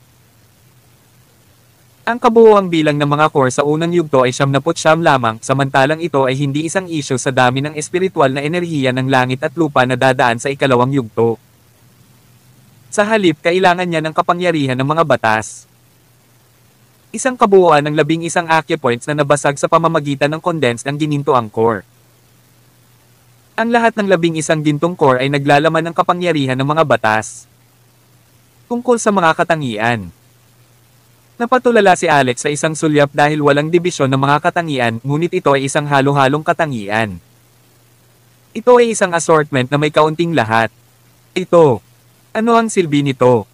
Ang kabuuang bilang ng mga core sa unang yugto ay 79 lamang, samantalang ito ay hindi isang issue sa dami ng espiritual na enerhiya ng langit at lupa na dadaan sa ikalawang yugto. Sa halip, kailangan niya ng kapangyarihan ng mga batas. Isang kabuuan ng 11 acupoints na nabasag sa pamamagitan ng condensed ang ginintoang core. Ang lahat ng 11 gintong core ay naglalaman ng kapangyarihan ng mga batas. Tungkol sa mga katangian. Napatulala si Alex sa isang sulyap dahil walang dibisyon ng mga katangian, ngunit ito ay isang halo-halong katangian. Ito ay isang assortment na may kaunting lahat. Ito. Ano ang silbi nito?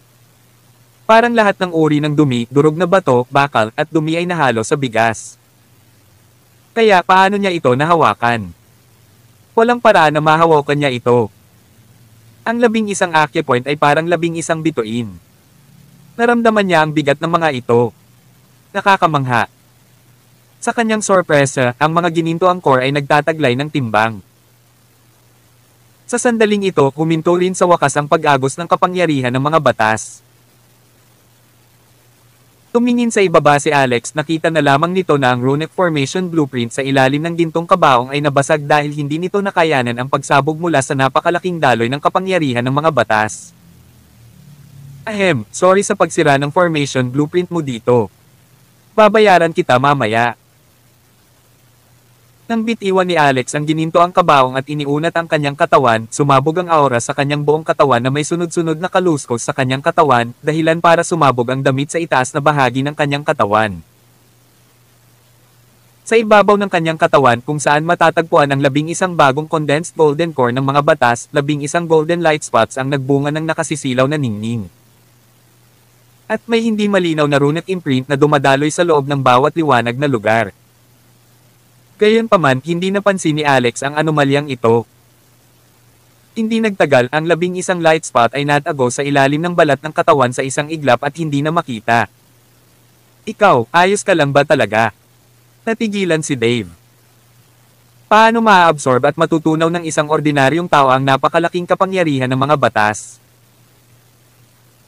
Parang lahat ng uri ng dumi, durog na bato, bakal, at dumi ay nahalo sa bigas. Kaya paano niya ito nahawakan? Walang paraan na mahawakan niya ito. Ang 11 acupoint ay parang 11 bituin. Naramdaman niya ang bigat ng mga ito. Nakakamangha. Sa kanyang sorpresa, ang mga ginintoang core ay nagtataglay ng timbang. Sa sandaling ito, huminto rin sa wakas ang pag-agos ng kapangyarihan ng mga batas. Tumingin sa ibaba si Alex, nakita na lamang nito na ang runic formation blueprint sa ilalim ng gintong kabaong ay nabasag dahil hindi nito nakayanan ang pagsabog mula sa napakalaking daloy ng kapangyarihan ng mga batas. Sorry sa pagsira ng formation blueprint mo dito. Babayaran kita mamaya. Nang bitiwan ni Alex ang ginintoang kabaong at iniunat ang kanyang katawan, sumabog ang aura sa kanyang buong katawan na may sunod-sunod na kaluskos sa kanyang katawan, dahilan para sumabog ang damit sa itaas na bahagi ng kanyang katawan. Sa ibabaw ng kanyang katawan kung saan matatagpuan ang 11 bagong condensed golden core ng mga batas, 11 golden light spots ang nagbunga ng nakasisilaw na ningning. At may hindi malinaw na runic imprint na dumadaloy sa loob ng bawat liwanag na lugar. Gayunpaman, hindi napansin ni Alex ang anomalyang ito. Hindi nagtagal, ang 11 light spot ay natago sa ilalim ng balat ng katawan sa isang iglap at hindi na makita. Ikaw, ayos ka lang ba talaga? Natigilan si Dave. Paano maa-absorb at matutunaw ng isang ordinaryong tao ang napakalaking kapangyarihan ng mga batas?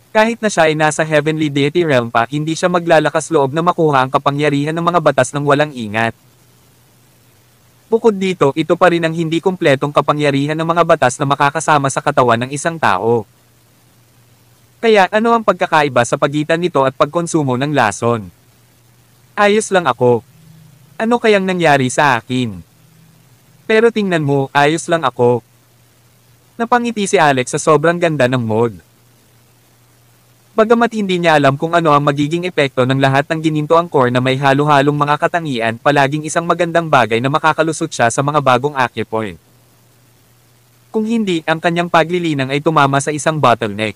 Kahit na siya ay nasa heavenly deity realm pa, hindi siya maglalakas loob na makuha ang kapangyarihan ng mga batas ng walang ingat. Bukod dito, ito pa rin ang hindi kumpletong kapangyarihan ng mga batas na makakasama sa katawan ng isang tao. Kaya ano ang pagkakaiba sa pagitan nito at pagkonsumo ng lason? Ayos lang ako. Ano kayang nangyari sa akin? Pero tingnan mo, ayos lang ako. Napangiti si Alex sa sobrang ganda ng mod. Bagamat hindi niya alam kung ano ang magiging epekto ng lahat ng gininto ang core na may halo-halong mga katangian, palaging isang magandang bagay na makakalusot siya sa mga bagong acupoint. Kung hindi, ang kanyang paglilinang ay tumama sa isang bottleneck.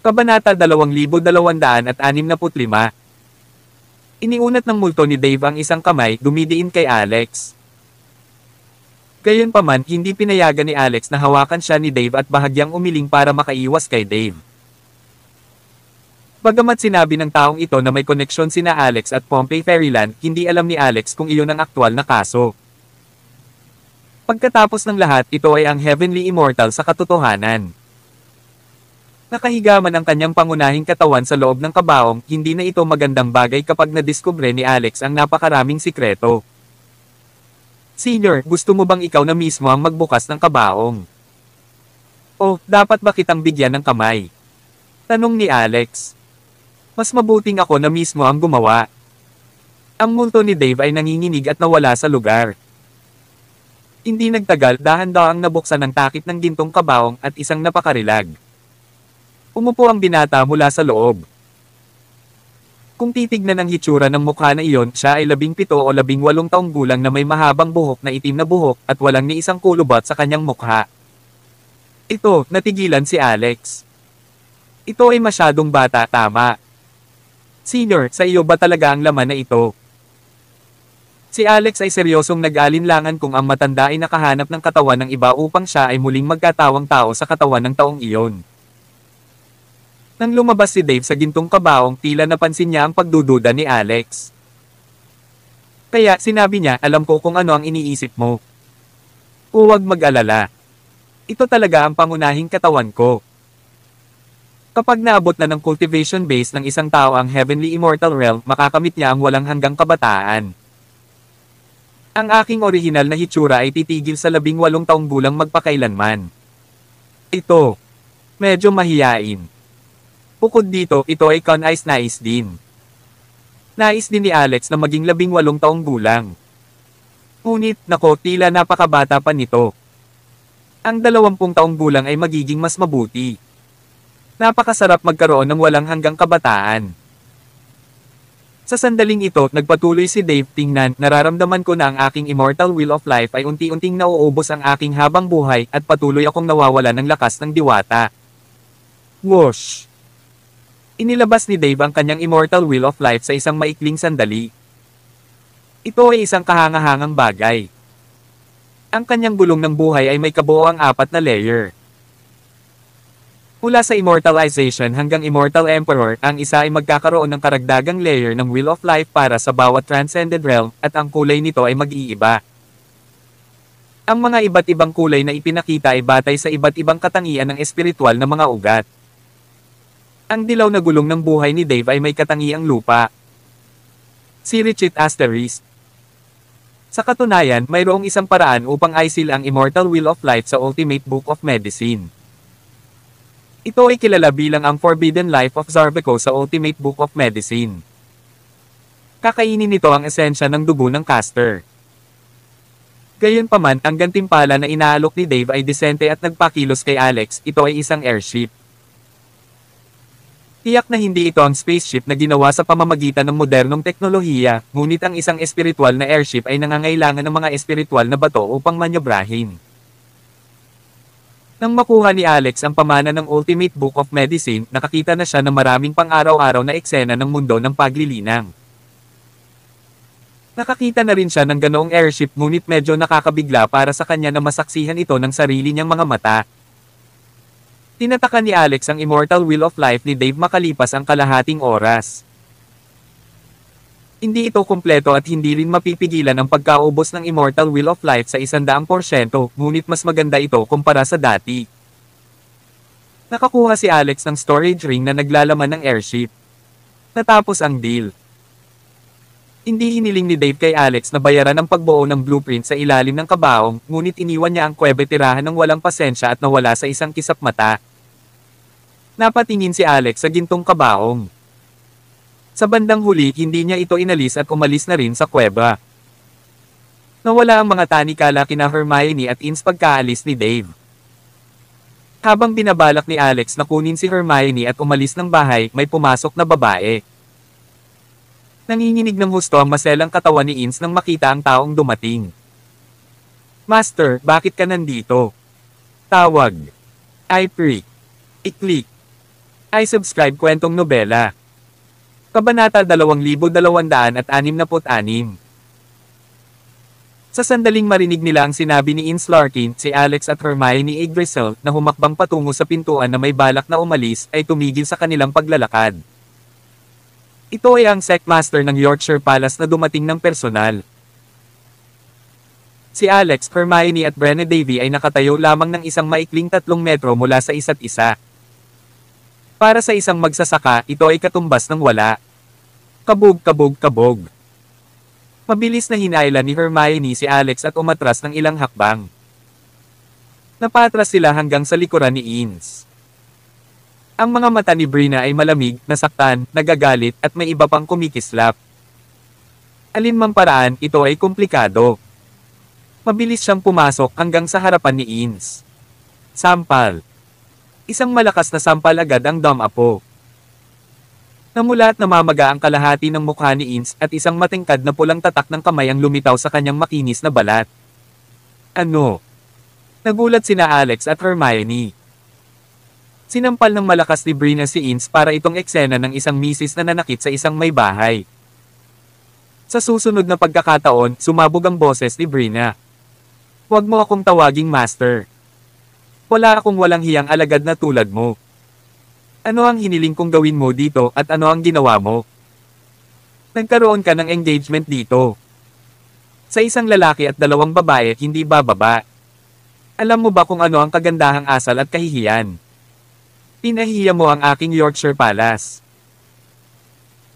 Kabanata 2265. Iniunat ng multo ni Dave ang isang kamay, dumidiin kay Alex. Gayunpaman, hindi pinayagan ni Alex na hawakan siya ni Dave at bahagyang umiling para makaiwas kay Dave. Bagamat sinabi ng taong ito na may koneksyon sina Alex at Pompey Fairyland, hindi alam ni Alex kung iyon ang aktwal na kaso. Pagkatapos ng lahat, ito ay ang Heavenly Immortal sa katotohanan. Nakahiga man ang kanyang pangunahing katawan sa loob ng kabaong, hindi na ito magandang bagay kapag nadiskubre ni Alex ang napakaraming sikreto. Senior, gusto mo bang ikaw na mismo ang magbukas ng kabaong? O, dapat ba kitang bigyan ng kamay? Tanong ni Alex. Mas mabuting ako na mismo ang gumawa. Ang multo ni Dave ay nanginginig at nawala sa lugar. Hindi nagtagal, dahan-dahang nabuksan ang takip ng gintong kabaong at isang napakarilag. Umupo ang binata mula sa loob. Kung titignan ang hitsura ng mukha na iyon, siya ay 17 o 18 taong gulang na may mahabang buhok na itim na buhok at walang ni isang kulubot sa kanyang mukha. Ito, natigilan si Alex. Ito ay masyadong bata, tama. Senior, sa iyo ba talaga ang laman na ito? Si Alex ay seryosong nag-alinlangan kung ang matanda ay nakahanap ng katawan ng iba upang siya ay muling magkatawang tao sa katawan ng taong iyon. Nang lumabas si Dave sa gintong kabaong, tila napansin niya ang pagdududa ni Alex. Kaya sinabi niya, alam ko kung ano ang iniisip mo. Huwag mag-alala. Ito talaga ang pangunahing katawan ko. Kapag naabot na ng cultivation base ng isang tao ang Heavenly Immortal Realm, makakamit niya ang walang hanggang kabataan. Ang aking orihinal na hitsura ay titigil sa 18 taong gulang magpakailanman. Ito. Medyo mahiyain. Bukod dito, ito ay nais din. Nais din ni Alex na maging 18 taong gulang. Ngunit, nako, tila napakabata pa nito. Ang 20 taong gulang ay magiging mas mabuti. Napakasarap magkaroon ng walang hanggang kabataan. Sa sandaling ito, nagpatuloy si Dave, tingnan, nararamdaman ko na ang aking immortal will of life ay unti-unting nauubos ang aking habang buhay at patuloy akong nawawala ng lakas ng diwata. Whoosh! Inilabas ni Dave ang kanyang immortal will of life sa isang maikling sandali. Ito ay isang kahangahangang bagay. Ang kanyang gulong ng buhay ay may kabuoang 4 na layer. Mula sa immortalization hanggang Immortal Emperor, ang isa ay magkakaroon ng karagdagang layer ng Will of Life para sa bawat transcended realm, at ang kulay nito ay mag-iiba. Ang mga iba't ibang kulay na ipinakita ay batay sa iba't ibang katangian ng espiritual na mga ugat. Ang dilaw na gulong ng buhay ni Dave ay may katangiang lupa. Si Richit Asterisk. Sa katunayan, mayroong isang paraan upang aisil ang Immortal Will of Life sa Ultimate Book of Medicine. Ito ay kilala bilang ang Forbidden Life of Zarbeco sa Ultimate Book of Medicine. Kakainin nito ang esensya ng dugo ng caster. Gayunpaman, ang gantimpala na inaalok ni Dave ay disente at nagpakilos kay Alex, ito ay isang airship. Tiyak na hindi ito ang spaceship na ginawa sa pamamagitan ng modernong teknolohiya, ngunit ang isang espiritual na airship ay nangangailangan ng mga espiritual na bato upang manyobrahin. Nang makuha ni Alex ang pamana ng Ultimate Book of Medicine, nakakita na siya ng maraming pang-araw-araw na eksena ng mundo ng paglilinang. Nakakita na rin siya ng ganoong airship, ngunit medyo nakakabigla para sa kanya na masaksihan ito ng sarili niyang mga mata. Tinataka ni Alex ang Immortal Will of Life ni Dave makalipas ang kalahating oras. Hindi ito kumpleto at hindi rin mapipigilan ang pagkaubos ng Immortal Will of Life sa 100%, ngunit mas maganda ito kumpara sa dati. Nakakuha si Alex ng storage ring na naglalaman ng airship. Natapos ang deal. Hindi hiniling ni Dave kay Alex na bayaran ang pagbuo ng blueprint sa ilalim ng kabaong, ngunit iniwan niya ang kuwebe tirahan ng walang pasensya at nawala sa isang kisap mata. Napatingin si Alex sa gintong kabaong. Sa bandang huli hindi niya ito inalis at umalis na rin sa kuweba. Nawala ang mga tanikala kina Hermione at Ins pagkaalis ni Dave. Habang binabalak ni Alex na kunin si Hermione at umalis ng bahay, may pumasok na babae. Nanginginig ng husto ang maselang katawan ni Ins nang makita ang taong dumating. "Master, bakit ka nandito?" Tawag. I pre. I-click. I subscribe kwentong nobela. Kabanata 2266. Sa sandaling marinig nila ang sinabi ni Ins Larkin, si Alex at Hermione Yggdrasil na humakbang patungo sa pintuan na may balak na umalis ay tumigil sa kanilang paglalakad. Ito ay ang Secmaster ng Yorkshire Palace na dumating ng personal. Si Alex, Hermione at Brenna Davy ay nakatayo lamang ng isang maikling 3 metro mula sa isa't isa. Para sa isang magsasaka, ito ay katumbas ng wala. Kabog, kabog, kabog. Mabilis na hinailan ni Hermione si Alex at umatras ng ilang hakbang. Napatras sila hanggang sa likuran ni Ins. Ang mga mata ni Brina ay malamig, nasaktan, nagagalit, at may iba pang kumikislap. Alinmang paraan, ito ay komplikado. Mabilis siyang pumasok hanggang sa harapan ni Ins. Sampal. Isang malakas na sampal agad ang dam-apo. Namula at namamaga ang kalahati ng mukha ni Ins at isang matingkad na pulang tatak ng kamay ang lumitaw sa kanyang makinis na balat. Ano? Nagulat sina Alex at Hermione. Sinampal ng malakas ni Brina si Ins para itong eksena ng isang misis na nanakit sa isang may bahay. Sa susunod na pagkakataon, sumabog ang boses ni Brina. "Huwag mo akong tawaging master. Wala akong walang hiyang alagad na tulad mo. Ano ang hiniling kong gawin mo dito at ano ang ginawa mo? Nagkaroon ka ng engagement dito. Sa isang lalaki at 2 babae at hindi bababa. Alam mo ba kung ano ang kagandahang asal at kahihiyan? Pinahiya mo ang aking Yorkshire Palace."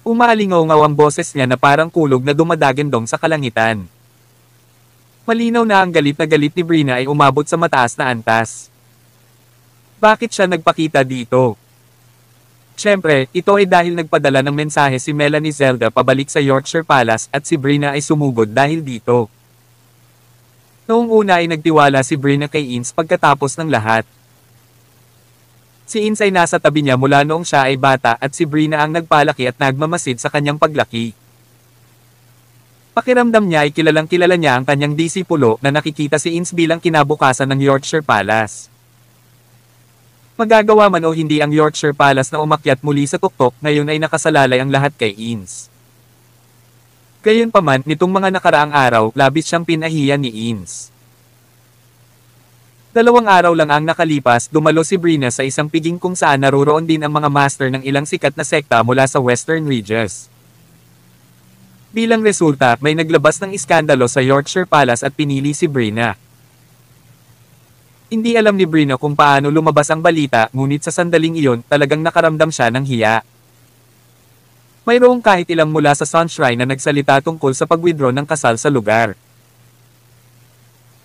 Umaalingaw-ngaw ang boses niya na parang kulog na dumadagandong sa kalangitan. Malinaw na ang galit ni Brina ay umabot sa mataas na antas. Bakit siya nagpakita dito? Siyempre, ito ay dahil nagpadala ng mensahe si Melanie Zelda pabalik sa Yorkshire Palace at si Brina ay sumugod dahil dito. Noong una ay nagtiwala si Brina kay Ins pagkatapos ng lahat. Si Ins ay nasa tabi niya mula noong siya ay bata at si Brina ang nagpalaki at nagmamasid sa kanyang paglaki. Pakiramdam niya ay kilalang-kilala niya ang kanyang disipulo na nakikita si Ins bilang kinabukasan ng Yorkshire Palace. Magagawa man o hindi ang Yorkshire Palace na umakyat muli sa tuktok, ngayon ay nakasalalay ang lahat kay Ins. Gayunpaman, nitong mga nakaraang araw, labis siyang pinahiya ni Ins. 2 araw lang ang nakalipas, dumalo si Brina sa isang piging kung saan naroroon din ang mga master ng ilang sikat na sekta mula sa Western Regis. Bilang resulta, may naglabas ng iskandalo sa Yorkshire Palace at pinili si Brina. Hindi alam ni Brina kung paano lumabas ang balita, ngunit sa sandaling iyon, talagang nakaramdam siya ng hiya. Mayroong kahit ilang mula sa Sunshrine na nagsalita tungkol sa pag-withdraw ng kasal sa lugar.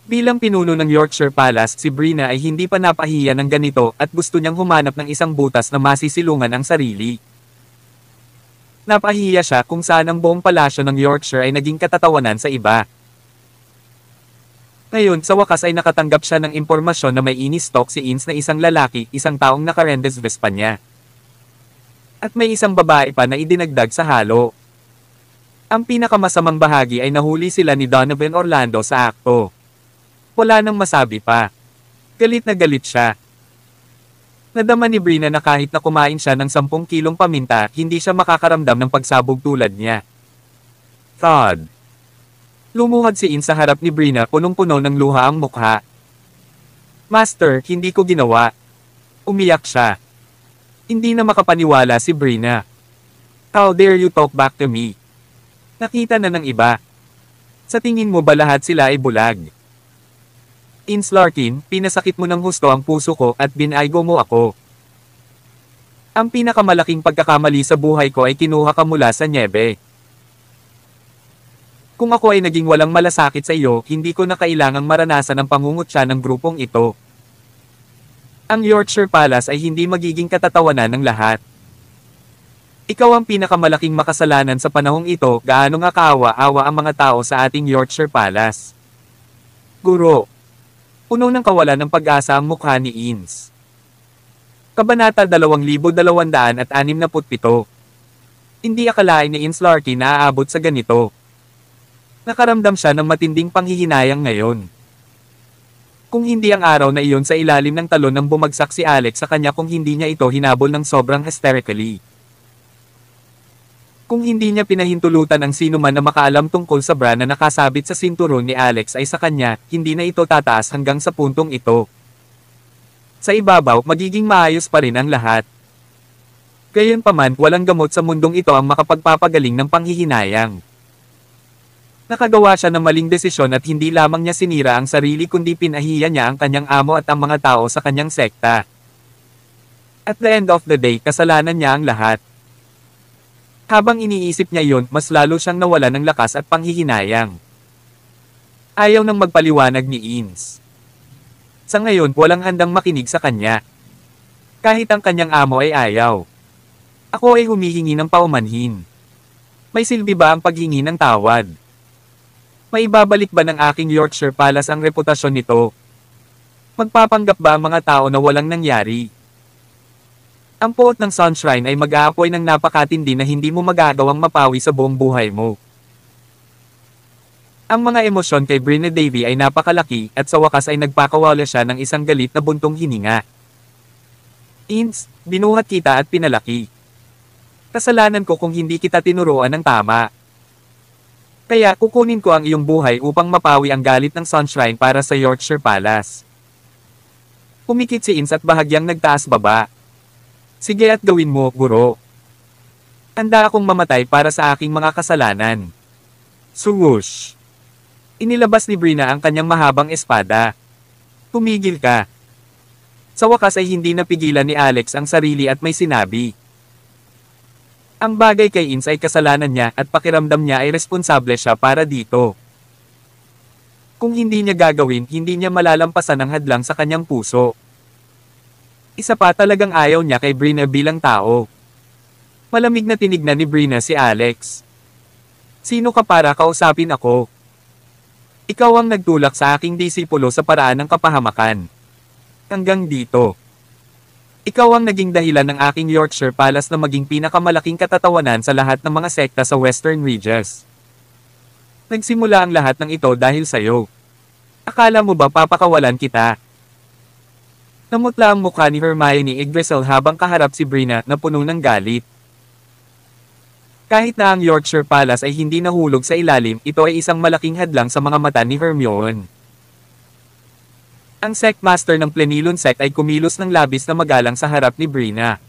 Bilang pinuno ng Yorkshire Palace, si Brina ay hindi pa napahiya ng ganito at gusto niyang humanap ng isang butas na masisilungan ang sarili. Napahiya siya kung saan ang buong palasyo ng Yorkshire ay naging katatawanan sa iba. Ngayon, sa wakas ay nakatanggap siya ng impormasyon na may ini-stalk si Ins na isang lalaki, isang taong nakarendes vespa niya. At may isang babae pa na idinagdag sa halo. Ang pinakamasamang bahagi ay nahuli sila ni Donovan Orlando sa akto. Wala nang masabi pa. Galit na galit siya. Nadama ni Brina na kahit na kumain siya ng 10 kilong paminta, hindi siya makakaramdam ng pagsabog tulad niya. Thud. Lumuhad si Ins sa harap ni Brina, punong-puno ng luha ang mukha. "Master, hindi ko ginawa." Umiyak siya. Hindi na makapaniwala si Brina. "How dare you talk back to me? Nakita na ng iba. Sa tingin mo ba lahat sila ay bulag?" "Ins Larkin, pinasakit mo ng husto ang puso ko at binaygo mo ako. Ang pinakamalaking pagkakamali sa buhay ko ay kinuha ka mula sa nyebe. Kung ako ay naging walang malasakit sa iyo, hindi ko na kailangang maranasan ang pangungutya ng grupong ito. Ang Yorkshire Palace ay hindi magiging katatawanan ng lahat. Ikaw ang pinakamalaking makasalanan sa panahong ito, gaano nga kaawa-awa ang mga tao sa ating Yorkshire Palace. Guro. Puno ng kawalan ng pag-asa ang mukha ni Inns. Kabanata 2267. Hindi akalain ni Inns Larkin na aabot sa ganito. Nakaramdam siya ng matinding panghihinayang ngayon. Kung hindi ang araw na iyon sa ilalim ng talon nang bumagsak si Alex sa kanya kung hindi niya ito hinabol ng sobrang hysterically. Kung hindi niya pinahintulutan ang sino man na makaalam tungkol sa bra na nakasabit sa sinturon ni Alex ay sa kanya, hindi na ito tataas hanggang sa puntong ito. Sa ibabaw, magiging maayos pa rin ang lahat. Gayunpaman, walang gamot sa mundong ito ang makapagpapagaling ng panghihinayang. Nakagawa siya ng maling desisyon at hindi lamang niya sinira ang sarili kundi pinahiya niya ang kanyang amo at ang mga tao sa kanyang sekta. At the end of the day, kasalanan niya ang lahat. Habang iniisip niya yon, mas lalo siyang nawala ng lakas at panghihinayang. Ayaw nang magpaliwanag ni Inns. Sa ngayon, walang handang makinig sa kanya. Kahit ang kanyang amo ay ayaw. Ako ay humihingi ng paumanhin. May silbi ba ang paghingi ng tawad? Maibabalik ba ng aking Yorkshire Palace ang reputasyon nito? Magpapanggap ba ang mga tao na walang nangyari? Ang poot ng Sunshrine ay mag-aapoy ng napakatindi na hindi mo magagawang mapawi sa buong buhay mo. Ang mga emosyon kay Brina Davy ay napakalaki at sa wakas ay nagpakawala siya ng isang galit na buntong hininga. Inns, binuhat kita at pinalaki. Kasalanan ko kung hindi kita tinuruan ng tama. Kaya kukunin ko ang iyong buhay upang mapawi ang galit ng Sunshrine para sa Yorkshire Palace. Pumikit si Inns at bahagyang nagtaas baba. Sige at gawin mo, guro. Handa akong mamatay para sa aking mga kasalanan. Swoosh. Inilabas ni Brina ang kanyang mahabang espada. Tumigil ka. Sa wakas ay hindi napigilan ni Alex ang sarili at may sinabi. Ang bagay kay Inns ay kasalanan niya at pakiramdam niya ay responsable siya para dito. Kung hindi niya gagawin, hindi niya malalampasan ang hadlang sa kanyang puso. Isa pa talagang ayaw niya kay Brina bilang tao. Malamig na tinignan ni Brina si Alex. Sino ka para kausapin ako? Ikaw ang nagtulak sa aking disipulo sa paraan ng kapahamakan. Hanggang dito. Ikaw ang naging dahilan ng aking Yorkshire Palace na maging pinakamalaking katatawanan sa lahat ng mga sekta sa Western Regis. Nagsimula ang lahat ng ito dahil sa'yo. Akala mo ba papakawalan kita? Namutla ang mukha ni Hermione Yggdrasil habang kaharap si Brina na puno ng galit. Kahit na ang Yorkshire Palace ay hindi nahulog sa ilalim, ito ay isang malaking hadlang sa mga mata ni Hermione. Ang Sect Master ng Plenilun Sect ay kumilos ng labis na magalang sa harap ni Brina.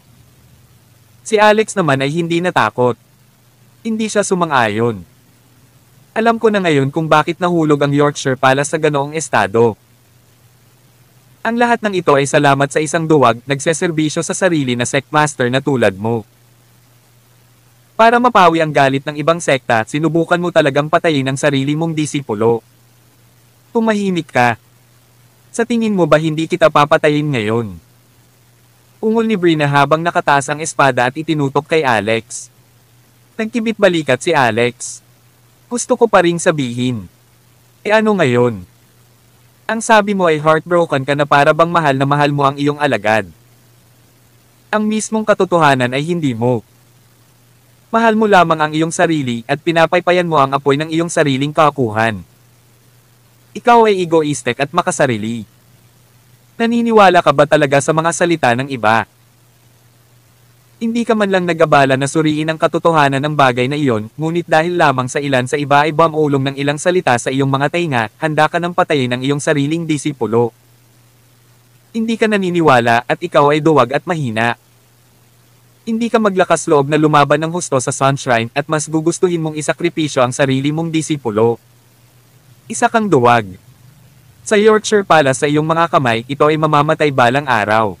Si Alex naman ay hindi natakot. Hindi siya sumang-ayon. Alam ko na ngayon kung bakit nahulog ang Yorkshire Palace sa ganoong estado. Ang lahat ng ito ay salamat sa isang duwag, nagseserbisyo sa sarili na Sect Master na tulad mo. Para mapawi ang galit ng ibang sekta, sinubukan mo talagang patayin ang sarili mong disipulo. Tumahimik ka. Sa tingin mo ba hindi kita papatayin ngayon? Ungol ni Brina habang nakataas ang espada at itinutok kay Alex. Nagkibit balikat si Alex. Gusto ko pa ring sabihin. Ano ngayon? Ang sabi mo ay heartbroken ka na para bang mahal na mahal mo ang iyong alagad. Ang mismong katotohanan ay hindi mo. Mahal mo lamang ang iyong sarili at pinapaypayan mo ang apoy ng iyong sariling kakuhan. Ikaw ay egoistic at makasarili. Naniniwala ka ba talaga sa mga salita ng iba? Hindi ka man lang nag-abala na suriin ang katotohanan ng bagay na iyon, ngunit dahil lamang sa ilan sa iba ay bumulong ng ilang salita sa iyong mga tainga, handa ka ng patayin ang iyong sariling disipulo. Hindi ka naniniwala at ikaw ay duwag at mahina. Hindi ka maglakas loob na lumaban ng husto sa Sunshrine at mas gugustuhin mong isakripisyo ang sarili mong disipulo. Isa kang duwag. Sa Yorkshire Palace sa iyong mga kamay, ito ay mamamatay balang araw.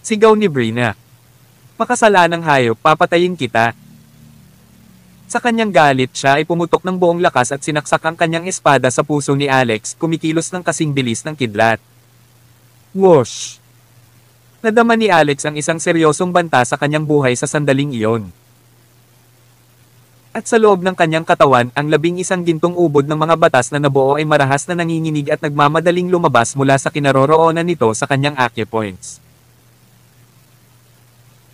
Sigaw ni Brina. Makasalanang hayop, papatayin kita. Sa kanyang galit siya ay pumutok ng buong lakas at sinaksak ang kanyang espada sa puso ni Alex, kumikilos ng kasing bilis ng kidlat. Whoosh! Nadama ni Alex ang isang seryosong banta sa kanyang buhay sa sandaling iyon. At sa loob ng kanyang katawan, ang 11 gintong ubod ng mga batas na nabuo ay marahas na nanginginig at nagmamadaling lumabas mula sa kinaroroonan nito sa kanyang acupoints.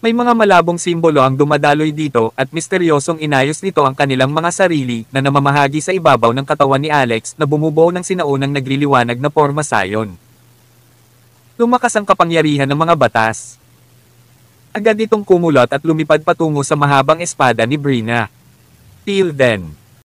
May mga malabong simbolo ang dumadaloy dito at misteryosong inayos nito ang kanilang mga sarili na namamahagi sa ibabaw ng katawan ni Alex na bumubuo ng sinaunang nagliliwanag na porma sayon. Lumakas ang kapangyarihan ng mga batas. Agad itong kumulot at lumipad patungo sa mahabang espada ni Brina. Till then.